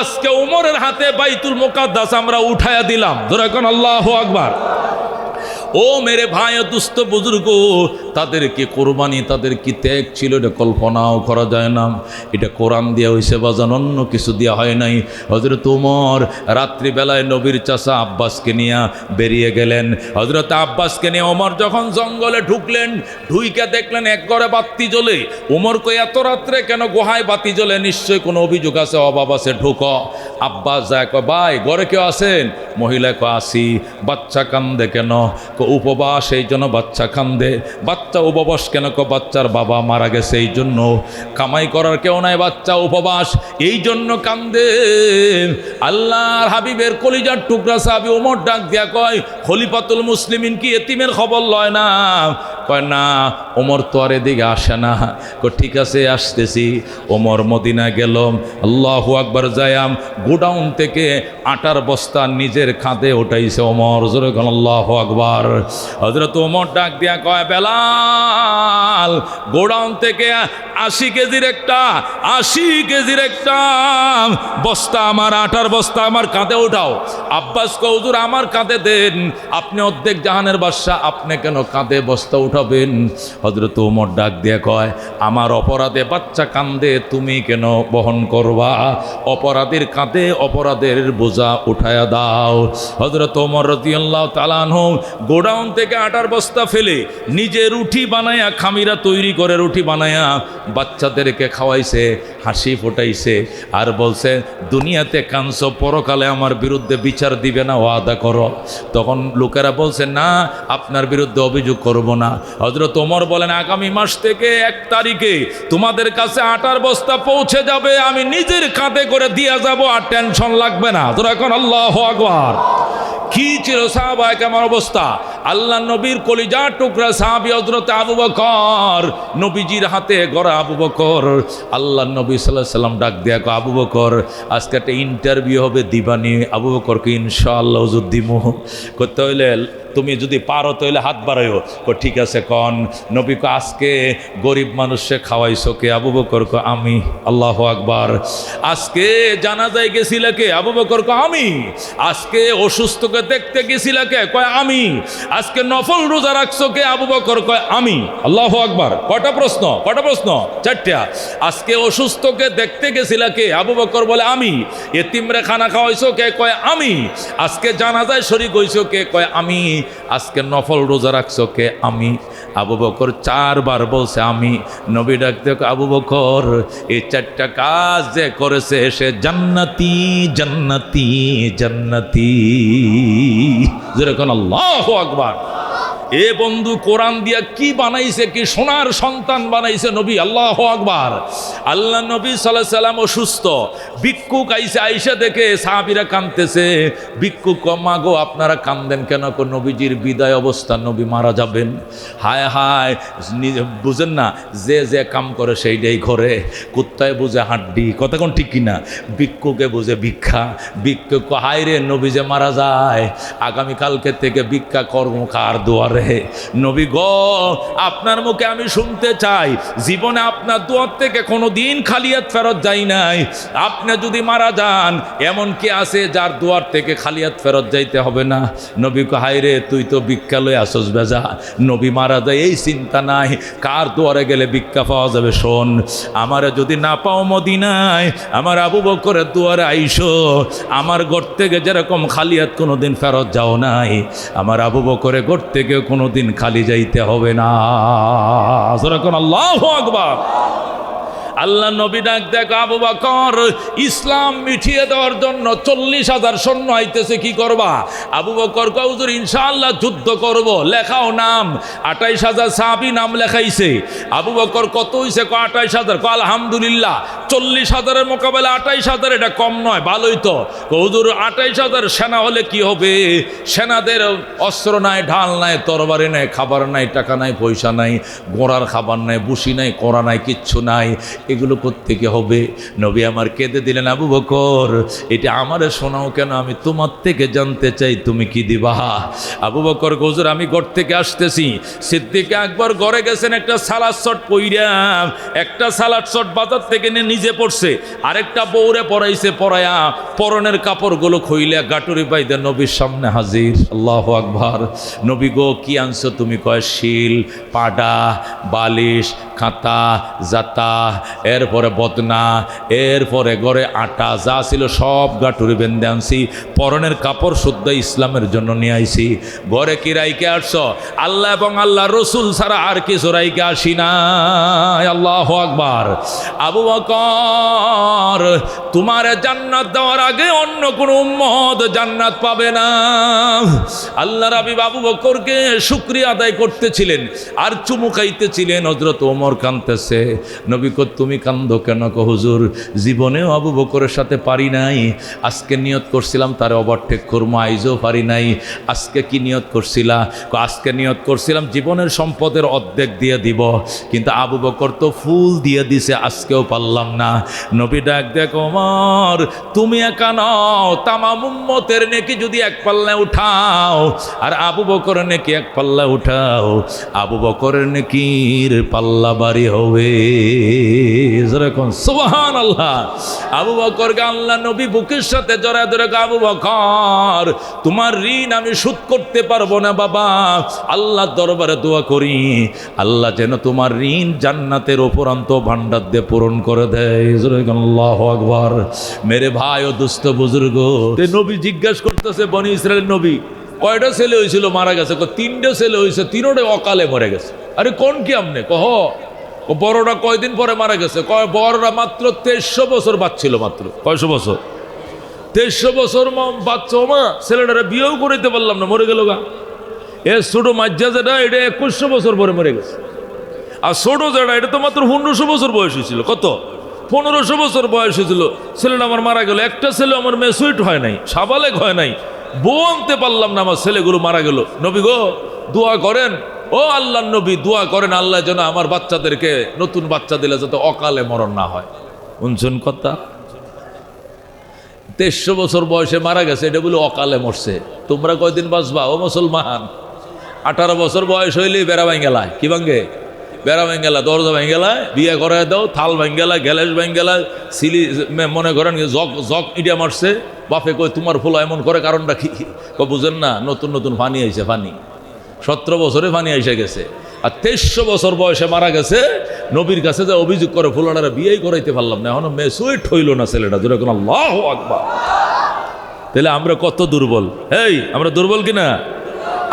আজকে উমরের হাতে বাইতুল মুকাদ্দাস আমরা উঠায়া দিলাম। ধরে এখন আল্লাহু আকবার। ও মেরে ভাই ও দুস্থ বুজুর্গ, তাদের কি কোরবানি, তাদের কি ত্যাগ ছিল, এটা কল্পনাও করা যায় না। এটা কোরআন দিয়া হয়েছে বাজান, অন্য কিছু দিয়া হয় নাই। হযরত ওমর রাত্রিবেলায় নবীর চাচা আব্বাসকে নিয়ে বেরিয়ে গেলেন। হযরত আব্বাসকে নিয়ে ওমর যখন জঙ্গলে ঢুকলেন, ঢুইকে দেখলেন এক ঘরে বাতি জ্বলে। ওমর কই এত রাত্রে কেন গুহায় বাতি জ্বলে? নিশ্চয়ই কোনো অভিযোগ আছে, অভাব আছে, ঢুকো। আব্বাস যায় কয় ভাই ঘরে কেউ আছেন? মহিলা কয় আসি। বাচ্চা কান্দে কেন? উপবাস, এই জন্য বাচ্চা কান্দে। বাচ্চা উপবাস কেন? বাচ্চার বাবা মারা গেছে, এই জন্য। কামাই করার কেউ নাই, বাচ্চা উপবাস, এই জন্য কান্দে। আল্লাহর হাবিবের কলিজার টুকরা সাহাবী ওমর ডাক দিয়া কয় খলিফাতুল মুসলিমিন কি এতিমের খবর লয় না? কয় না, ওমর তো আর এদিকে আসে না। ঠিক আছে আসতেছি। ওমর মদিনা গেল, আল্লাহু আকবার, যায়াম গোডাউন থেকে আটার বস্তা নিজের খাদে উঠাইছে ওমর। জোরে বলেন আল্লাহু আকবার। হযরত ওমর ডাক দিয়া কয় বেলাল, গোডাউন থেকে 80 কেজির একটা বস্তা, আমার আটার বস্তা আমার কাঁধে উঠাও। আব্বাস কয় হুজুর আমার কাঁধে দেন, আপনি অর্ধেক জাহানের বাদশা, আপনি কেন কাঁধে বস্তা উঠাবেন? হযরত ওমর ডাক দিয়া কয় আমার অপরাধে বাচ্চা কান্দে, তুমি কেন বহন করবা? অপরাধীর কাঁধে অপরাধের বোঝা উঠায়া দাও। হযরত ওমর রাদিয়াল্লাহু তাআলা আনহু গোডাউন থেকে আটার বস্তা ফেলে নিজে রুটি বানায়া, খামিরা তৈরি করে রুটি বানায়া বাচ্চাদেরকে খাওয়াইছে, হাসি ফোটাইছে, আর বলছে দুনিয়াতে কাঁদছো, পরকালে আমার বিরুদ্ধে বিচার দিবে না, ওয়াদা করো। তখন লোকেরা বলছে না, আপনার বিরুদ্ধে অভিযোগ করব না। হযরত ওমর বলেন আগামী মাস থেকে 1 তারিখে তোমাদের কাছে আটার বস্তা পৌঁছে যাবে, আমি নিজের কাঁধে করে দিয়া যাব, আর টেনশন লাগবে না। তোরা এখন আল্লাহু আকবার। কি ছিল সাহাবায়ে কেরামের অবস্থা? আল্লাহ নবীর কলিজার টুকরা সাহাবী হযরত আবু বকর, নবীজির হাতে গড়া আবু বকর। আল্লাহ নবী সাল্লাল্লাহু আলাইহি সাল্লাম ডাক দিয়া কয় আবু বকর আজকে একটা ইন্টারভিউ হবে, দিবানি? আবু বকরকে ইনশাআল্লাহ হুজুর দিমু। করতে হইলে তুমি যদি পারো তাহলে হাত বাড়াইও। ঠিক আছে কন। নবী কয় আজকে গরিব মানুষে খাওয়াইছো কে? আবু বকর কয় আমি। আল্লাহু আকবার। আজকে জানাজায় গেছিলে কে? আবু বকর কয় আমি। আজকে অসুস্থকে দেখতে গেছিলে কে? কয় আমি। আজকে নফল রোজা রাখছো কে? আবু বকর কয় আমি। আল্লাহু আকবার। কয়টা প্রশ্ন? 4টা। আজকে অসুস্থকে দেখতে গেছিলে কে? আবু বকর বলে আমি। এতিমরে খানা খাওয়াইছো কে? কয় আমি। আজকে জানাজায় শরীক হইছো কে? কয় আমি। আজকে নফল রোজা রাখছো কে? আমি। আবু বকর 4 বার বলছে আমি। নবী ডাকতে আবু বকর এই 4টা কাজ যে করেছে সে জান্নাতি জান্নাতি জান্নাতি। যেরকম আল্লাহু আকবার। এ বন্ধু কোরআন দিয়া কি বানাইছে, কি সোনার সন্তান বানাইছে নবী। আল্লাহু আকবার। আল্লাহ নবী সাল্লাল্লাহু আলাইহি সাল্লাম অসুস্থ, ভিক্ষুক আইসা আইসা দেখে সাহাবীরা কাঁদতেছে। ভিক্ষুক মা গো আপনারা কান্দেন কেন? নবীজির বিদায় অবস্থা, নবী মারা যাবেন। হায় হায়, বুঝেন না, যে যে কাম করে সেইটাই ঘরে। কুত্তায় বুঝে হাড্ডি, কথা কোন ঠিক কিনা? ভিক্ষুকে বুঝে ভিক্ষা। ভিক্ষুক হায় রে নবী যে মারা যায়, আগামীকালকে থেকে ভিক্ষা কর্ম কার দুয়ারে? করে। নবী গো, আপনার মুখে আমি শুনতে চাই, জীবনে আপনার দুয়ার থেকে কোনো দিন খালিয়াত ফেরত যাই নাই। আপনি যদি মারা যান, এমন কি আছে যার দুয়ার থেকে খালিয়াত ফেরত যাইতে হবে না? নবী কো, হায় রে, তুই তো ভিক্ষা লয়ে আসস বেজা। নবী মারা যায় এই চিন্তা নাই, কার দুয়ারে গেলে ভিক্ষা পাওয়া যাবে। শোন, আমারে যদি না পাও মদিনায়, আমার আবু বকরের দুয়ারে আইসো। আমার ঘর থেকে যেরকম খালিয়াত কোনোদিন ফেরত যাও নাই, আমার আবু বকরের ঘর থেকে কোনোদিন খালি যাইতে হবে না। যেরকম আল্লাহু আকবার। আল্লাহ নবী ডাক দেখ, আবু বকর, ইসলাম মিঠিয়ে দেওয়ার জন্য 40,000 সৈন্য আইতেছে, কি করবা? আবু বকর কয়, হুজুর ইনশাআল্লাহ যুদ্ধ করব। লেখাও নাম। 28,000 সাহাবী নাম লেখাইছে। আবু বকর, কত হইছে? 28,000। আলহামদুলিল্লাহ, 40,000-এর মোকাবেলা 28,000, এটা কম নয়, ভালোই তো। হুজুর 28,000 সেনা হলে কি হবে? সেনাদের অস্ত্র নাই, ঢাল নাই, তরবারি নাই, খাবার নাই, টাকা নাই, পয়সা নাই, ঘোড়ার খাবার নাই, বুসি নাই, কড়া নাই, কিচ্ছু নাই। এগুলো কোত্থেকে হবে? নবী আমার কেঁদে দিলেন, আবু বকর, এটা আমারে শোনাও কেন? আমি তোমার থেকে জানতে চাই তুমি কি দিবা। আবু বকর, হুজুর আমি ঘর থেকে আসতেছি। সিদ্দিক আকবর ঘরে গেছেন, একটা সালাদ শট পইরা, একটা সালাদ শট বাজার থেকে নিয়ে নিজে পড়ছে, আরেকটা বউরে পরাইছে, পরায়া পরনের কাপড়গুলো খইলা গাটুরি পাইতে নবীর সামনে হাজির। আল্লাহু আকবার। নবী গো, কি আনছো তুমি? কয়, শিল, পাডা, বালিশ, খাতা, জাতা, এরপরে বদনা, এরপরে ঘরে আটা, যা ছিল সব গাটুরি বেঁধে আনছি। পরনের কাপড় শুদ্ধ ইসলামের জন্য নিয়ে আইছি। ঘরে কি রাইকে আসছো? আল্লাহ এবং আল্লাহ রসুল ছাড়া আর কিছু রাইকে আসি না। আল্লাহু আকবার। আবু বকর, তোমার জান্নাত দেওয়ার আগে অন্য কোন উম্মত জান্নাত পাবে না। আল্লাহর হাবিব আবু বকরকে শুকরিয়া আদায় করতেছিলেন আর চুমু খাইতেছিলেন। হযরত ওমর কাঁদতেছে। নবী কো, তুমি কান্দো কেন? কো, হুজুর জীবনেও আবু বকরের সাথে পারি নাই। আজকে নিয়ত করছিলাম তারে ওভারটেক করবো, আইজও পারি নাই। আজকে কি নিয়ত করছিলা? কো, আজকে নিয়ত করছিলাম জীবনের সম্পদের অর্ধেক দিয়ে দিব, কিন্তু আবু বকর তো ফুল দিয়ে দিছে, আজকেও পারলাম না। নবী ডাক দেখ, ওমর তুমি একা নও, তামাম উম্মতের নেকি যদি এক পাল্লায় উঠাও আর আবু বকরের নেকি এক পাল্লায় উঠাও, আবু বকরের নেকির পাল্লা বাড়ি হবে। সুবহানাল্লাহ। আবু বকরকে আল্লাহ নবী বুকের সাথে জড়ায় ধরে, আবু বকর, তোমার ঋণ আমি শোধ করতে পারবো না বাবা, আল্লাহর দরবারে দোয়া করি, আল্লাহ যেন তোমার ঋণ জান্নাতের উপরান্ত ভান্ডার দিয়ে পূরণ করে দেয়। আল্লাহু আকবার। মেরে ভাই ও দুস্থ বুজুর্গ, নবী জিজ্ঞাসা করতেছে, বনি ইসরায়েল নবী কয়টা ছেলে হয়েছিল মারা গেছে? 3টে ছেলে হয়েছে, 3টা অকালে মরে গেছে। আরে কোন কি আমনে? কহ, বড়রা কয়দিন পরে মারা গেছে? বড়রা মাত্র 2300 বছর বাঁচছিল। মাত্র কয়শো বছর? 2300 বছর বাচ্চা। মা ছেলেটারা বিয়েও করিতে পারলাম না, মরে গেল গা। এ ছোট মাজ্জা যেটা, এটা 2100 বছর পরে মরে গেছে। আর ছোট যেটা, এটা তো মাত্র 1500 বছর বয়স হয়েছিল। কত? 1500 বছর বয়স হয়েছিল। ছেলেটা আমার মারা গেল। একটা ছেলে আমার মেসুইট হয় নাই, সাবালেক হয় নাই, বউ আনতে পারলাম না, আমার ছেলেগুলো মারা গেল। নবী গো, দোয়া করেন, ও আল্লাহ নবী দোয়া করেন, আল্লাহ যেন আমার বাচ্চাদেরকে নতুন বাচ্চা দিলে যাতে অকালে মরণ না হয়। শুনছেন কথা? 2300 বছর বয়সে মারা গেছে, এটা বলে অকালে মরছে। তোমরা কয়দিন বাঁচবা ও মুসলমান? 18 বছর বয়স হইলেই বেড়া ভাঙ্গেলায়। কি ভাঙ্গে? বেড়া ভাঙ্গেলা, দরজা ভাঙ্গেলায়, বিয়ে করায় দাও, থাল ভাঙ্গেলায়, গ্যালেস ভাঙ্গেলায়, সিলি মনে করেন জগ জগ ইটা মারছে। বাপে কই তোমার ফুলা এমন করে, কারণটা কি? বুঝেন না, নতুন নতুন পানি আইছে, পানি 17 বছরে পানি এসে গেছে। আর 2300 বছর বয়সে মারা গেছে। নবীর কাছে যে অভিযোগ করে, ফুলানারা বিয়েই করাইতে পারলাম না, এখনো মেসুইট হইল না ছেলেটা। যেরকম আল্লাহু আকবার। তাহলে আমরা কত দুর্বল! এই আমরা দুর্বল কিনা?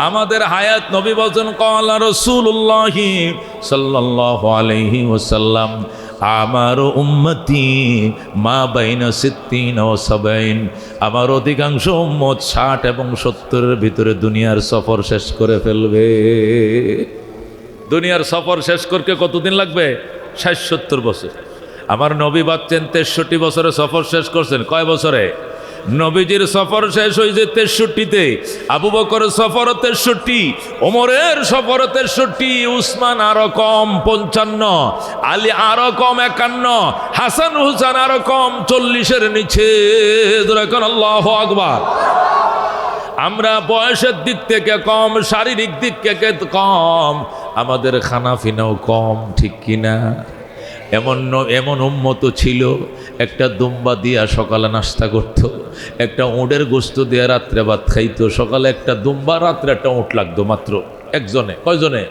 আমাদের হায়াত, নবী বলছেন, ক্বালা রাসূলুল্লাহ সাল্লাল্লাহু আলাইহি ওয়াসাল্লাম, আমার উম্মতি মা বাইনা 60 ও 70, আমার অধিকাংশ উম্মত 60 এবং 70-এর ভিতরে দুনিয়ার সফর শেষ করে ফেলবে। দুনিয়ার সফর শেষ করতে কতদিন লাগবে? 60-70 বছর। আমার নবী বাচ্চেন 63 বছরে সফর শেষ করছেন। কয় বছরে? নবীজির সফর শেষ হয়েছে 63-তে, আবু বকরের সফর 63, ওমরের সফর 63, উসমান আরো কম 55, আলী আরো কম 51, হাসান হুসান আরো কম 40-এর নিচে। আল্লাহু আকবার। আমরা বয়সের দিক থেকে কম, শারীরিক দিক থেকে কম, আমাদের খানা পিনাও কম, ঠিক কিনা? এমন উম্মত ছিল, একটা দুম্বা দিয়া সকালে নাস্তা করত, একটা উটের গোস্ত দিয়ে রাত্রে ভাত খাইতো। সকালে একটা দুম্বা, রাত্রে একটা উট লাগতো মাত্র একজনে। কয়জনে?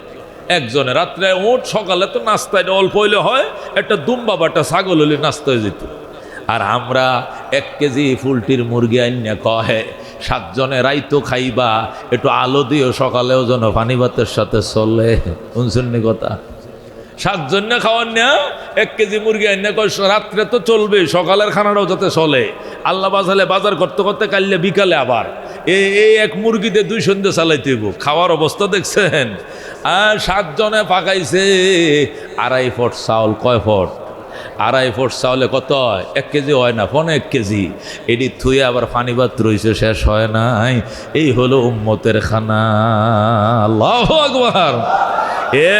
একজনে। রাত্রে উট, সকালে তো নাস্তা এটা অল্প হইলে হয়, একটা দুম্বা বা একটা ছাগল হইলে নাস্তা হয়ে যেত। আর আমরা 1 কেজি ফুলটির মুরগি আইনা কহে 7 জনে রাইতো খাইবা, একটু আলো দিও সকালেও যেন পানি ভাতের সাথে চলে। শুনছেন নি কথা? 7 জন খাওয়ার না 1 কেজি মুরগি আইনা কয় রাত্রে তো চলবে, সকালের খানাটাও যাতে চলে। আল্লাহ বাজালে বাজার করতে করতে কাইলে বিকালে আবার এই এক মুরগিতে 2 সন্ধ্যে চালাইতে হইব। খাওয়ার অবস্থা দেখছেন? আর 7 জনে পাকাইছে 2.5 ফুট চাউল। কয় ফুট? 2.5 ফুট চাউলে কত হয়? 1 কেজি হয় না, 1 কেজি। এটি থুয়ে আবার পানি ভাত রয়েছে, শেষ হয় নাই। এই হলো উম্মতের খানা। আল্লাহু আকবার।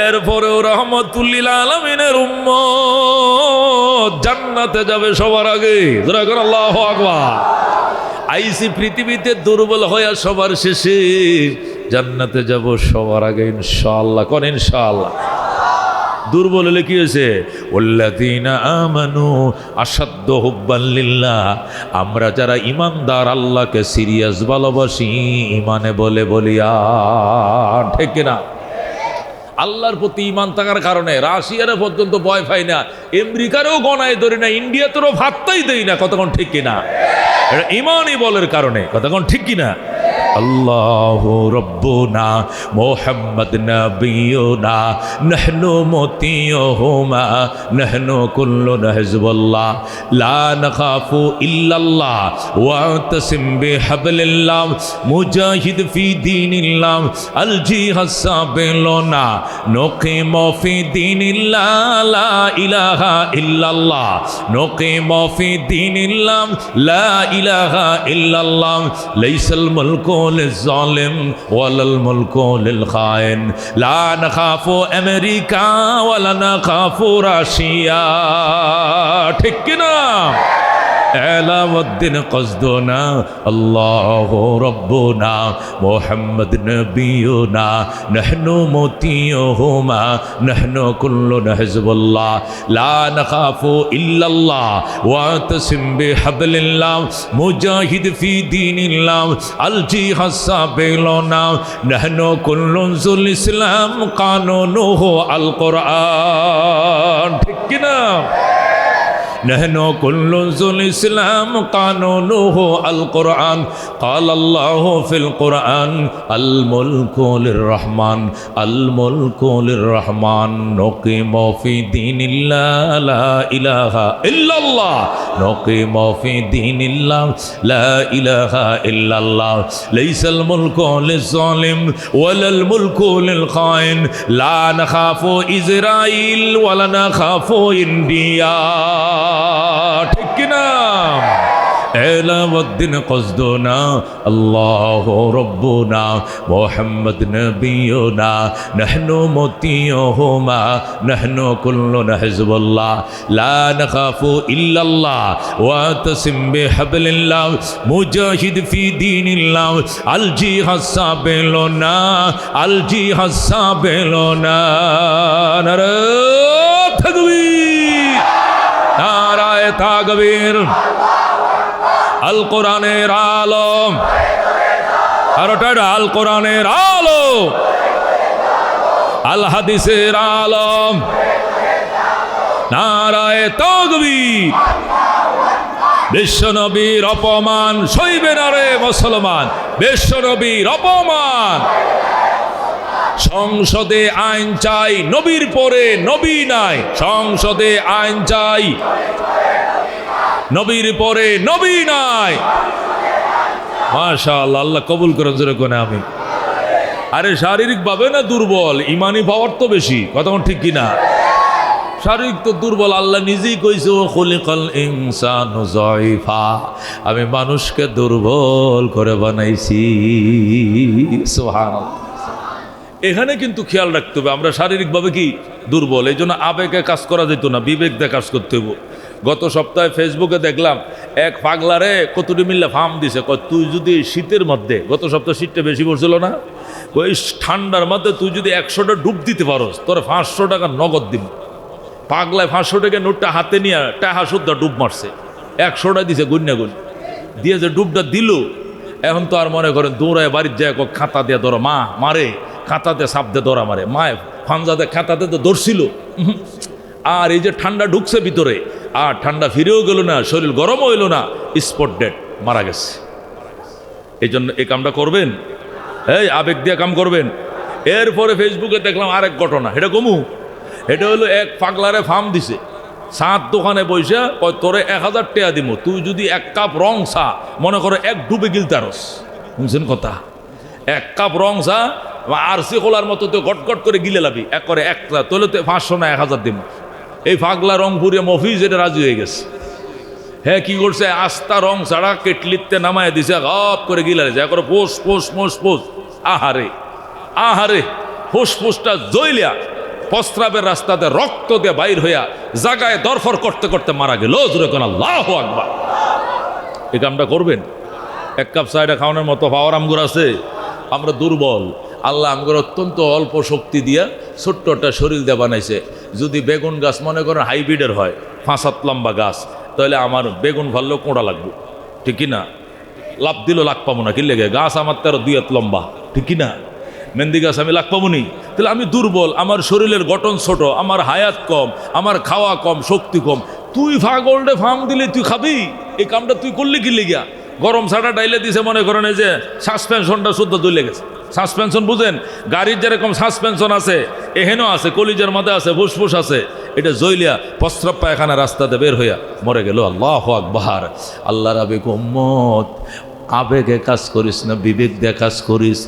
এরপরেও রহমতুল্লিল আলামিনের উম্মত জান্নাতে যাবে সবার আগে। আল্লাহু আকবার। আইসি পৃথিবীতে দুর্বল হয়ে সবার শেষে, জান্নাতে যাব সবার আগে ইনশাআল্লাহ। কোন ইনশাআল্লাহ? দুর্বল হলে কি হয়েছে? ওয়াল্লাযীনা আমানু আশাদ্দু হুব্বান লিল্লাহ। আমরা যারা ইমানদার, আল্লাহকে সিরিয়াস ভালোবাসি, ইমানে বলে বলিয়া, ঠিক কিনা? আল্লাহর প্রতি ইমান থাকার কারণে রাশিয়ারে পর্যন্ত ভয় পাই না, আমেরিকারও গণায় ধরি না, ইন্ডিয়াতেও ভাবতেই দেই না। কতক্ষণ ঠিক কিনা? এটা ইমানই বলের কারণে। কতক্ষণ ঠিক কিনা? আল্লাহু রব্বুনা মুহাম্মদ নবিয়ুনা নাহনু মুতিয়ুহুমা নাহনু কুল্লুনা হিজবুল্লাহ লা নাখাফু ইল্লাল্লাহ ওয়া তাসিম বিহাবলিল্লাহ মুজাহিদ ফি দীনিল্লাহ আল জিহাদ সাবিলুনা নুকিমু ফি দীনিল্লাহ লা ইলাহা ইল্লাল্লাহ নুকিমু ফি দীনিল্লাহ লা ইলাহা ইল্লাল্লাহ লাইসাল মুলকু লিল-যালিম ওয়ালাল মুলকু লিল-খায়েন লা নাখাফু আমেরিকা ওয়ালা নাখাফু রাশিয়া। ঠিক কিনা? এলাউদ্দিন কসদুনা আল্লাহু রব্বুনা মুহাম্মদ নবিয়ুনা নাহনু মুতিয়ুহুমা নাহনু কুল্লুনা হিজবুল্লাহ লা নাখাফু ইল্লাল্লাহ ওয়া তাসিম বিহাবলিল্লাহ মুজাহিদ ফি দীনিল্লাহ আল জিহাদ সাবিলুনা নাহনু কুল্লুন যুল ইসলাম কানুনুহু আল কোরআন। ঠিক কিনা? نحن كل ذو الإسلام قانونه القرآن قال الله في القرآن الملك للرحمن الملك للرحمن نقيم في دين الله لا إله إلا الله نقيم في دين الله لا إله إلا الله ليس الملك للظالم ولا الملك للخائن لا نخاف إسرائيل ولا نخاف إنديا। ঠিক কিনা? এলাউদ্দিন কসদুনা আল্লাহু রব্বুনা মুহাম্মদ নবিয়ুনা নাহনু মুতিয়ুহুমা নাহনু কুল্লুনা হিজবুল্লাহ লা নাখাফু ইল্লাল্লাহ ওয়া তাসিম বিহাবলিল্লাহ মুজাহিদ ফি দীনিল্লাহ আল জিহাদ সাবিলুনা আল জিহাদ সাবিলুনা। নারে তাকবীর, নারায়ে তাকবীর। আল কোরআনের আলো, আর ওটা আল কোরআনের আলো, আল হাদিসের আলো। নারায়ে তাকবীর। বিশ্বনবীর অপমান সইবে না রে মুসলমান, বিশ্বনবীর অপমান। সংসদে আইন চাই, নবীর পরে নবী নাই। সংসদে আইন চাই, নবীর পরে নবী নাই। মাশাআল্লাহ, আল্লাহ কবুল করেন যেরকম। আমি আরে শারীরিক ভাবে না দুর্বল, ইমানি পাওয়ার তো বেশি। কতক্ষণ ঠিক কিনা? শারীরিক তো দুর্বল, আল্লাহ নিজেই কইছে ও খুলিকাল ইনসানু যায়ফা, আমি মানুষকে দুর্বল করে বানাইছি। সুবহানাল্লাহ। এখানে কিন্তু খেয়াল রাখতে হবে, আমরা শারীরিকভাবে কি দুর্বল, এই জন্য আবেগে কাজ করা যেত না, বিবেক দিয়ে কাজ করতে হবে। গত সপ্তাহে ফেসবুকে দেখলাম এক পাগলারে কতটি মিললে ফার্ম দিছে, তুই যদি শীতের মধ্যে, গত সপ্তাহে শীতটা বেশি পড়ছিল না, ওই ঠান্ডার মধ্যে তুই যদি 100টা ডুব দিতে পারোস তোর 500 টাকা নগদ দিব। পাগলায় 500 টাকা নোটটা হাতে নিয়ে টাহা শুদ্ধ ডুব মারছে, 100টা দিছে গুন্যা গুণ দিয়ে, যে ডুবটা দিল এখন তো আর মনে করেন দৌড়ায় বাড়ির যায় খাতা দিয়ে ধরো, মা মারে খাতাতে সাপ দিয়ে ধরা মারে, মায় ফানজাতে খাতাতে তো ধরছিল। আর এই যে ঠান্ডা ঢুকছে ভিতরে, আর ঠান্ডা ফিরেও গেল না, শরীর গরম হইল না, স্পট ডেড মারা গেছে। এই জন্য এই কামটা করবেন, এই আবেগ দিয়ে কাম করবেন। এরপরে ফেসবুকে দেখলাম আরেক ঘটনা, এটা কমু, এটা হলো এক পাগলারে ফার্ম দিছে, চাঁদ দোকানে বসে তোরে 1000 টাকা দিব, তুই যদি 1 কাপ রং চা মনে করো 1 ডুবে গিলতারস, বুঝছেন কথা, 1 কাপ রং চা আরসি খোলার মতো তো গটগট করে গিলে লাবি এক করে একটা, তোলে তো 500 না 1000 দিব। এই পাগলা রংপুরে মফিজ এটা রাজি হয়ে গেছে। হ্যাঁ কি করছে, আস্তা রং ছাড়া কেটলিতে নামায় দিছে, গপ করে গিলারে যায় করে পোষ পোষ মোষ পোষ, আহারে আহারে, ফুসফুসটা জইলিয়া প্রস্রাবের রাস্তাতে রক্ত দিয়ে বাইর হইয়া জাগায় দরফর করতে করতে মারা গেল। জোরে কোন আল্লাহু আকবার। এই কামটা করবেন। 1 কাপ চায়টা খাওয়ানোর মতো পাওয়ার আমগুর আছে, আমরা দুর্বল। আল্লাহ আমগুর অত্যন্ত অল্প শক্তি দিয়া ছোট্ট একটা শরীর দিয়ে বানাইছে। যদি বেগুন গাছ মনে করেন হাইব্রিডের হয়, 5-7 লম্বা গাছ, তাহলে আমার বেগুন ভাললেও কোঁড়া লাগবে, ঠিক না? লাভ দিলেও লাগ পাবো না, কি লেগে গাছ আমার 13-2 লম্বা, ঠিক না? মেহেন্দি গাছ আমি লাগ পাবো নি, তাহলে আমি দুর্বল, আমার শরীরের গঠন ছোট, আমার হায়াত কম, আমার খাওয়া কম, শক্তি কম। তুই ফাগলডে ফার্ম দিলে তুই খাবি, এই কামটা তুই করলি কি লেগিয়া? গরম ছাড়া ডাইলে দিছে মনে করেন, এই যে সাসপেনশনটা শুদ্ধ দুলে গেছে। সাসপেনশন বুঝেন, গাড়ির যেরকম সাসপেনশন আছে এহেনও আছে, কলিজার মধ্যে আছে, ফুসফুস আছে, এটা জইলিয়া প্রস্রাব পায়খানা রাস্তাতে বের হইয়া মরে গেল। আল্লাহু আকবার। আল্লাহর আবেগ উম্মত, আবেগে কাজ করিস না, বিবেক দিয়ে কাজ করিস।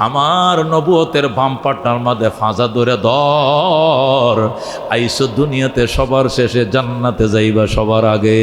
আমার নবুয়তের বাম্পারটার মাঝে ফাঁজা ধরে ধর, আইসো দুনিয়াতে সবার শেষে, জান্নাতে যাইবা সবার আগে।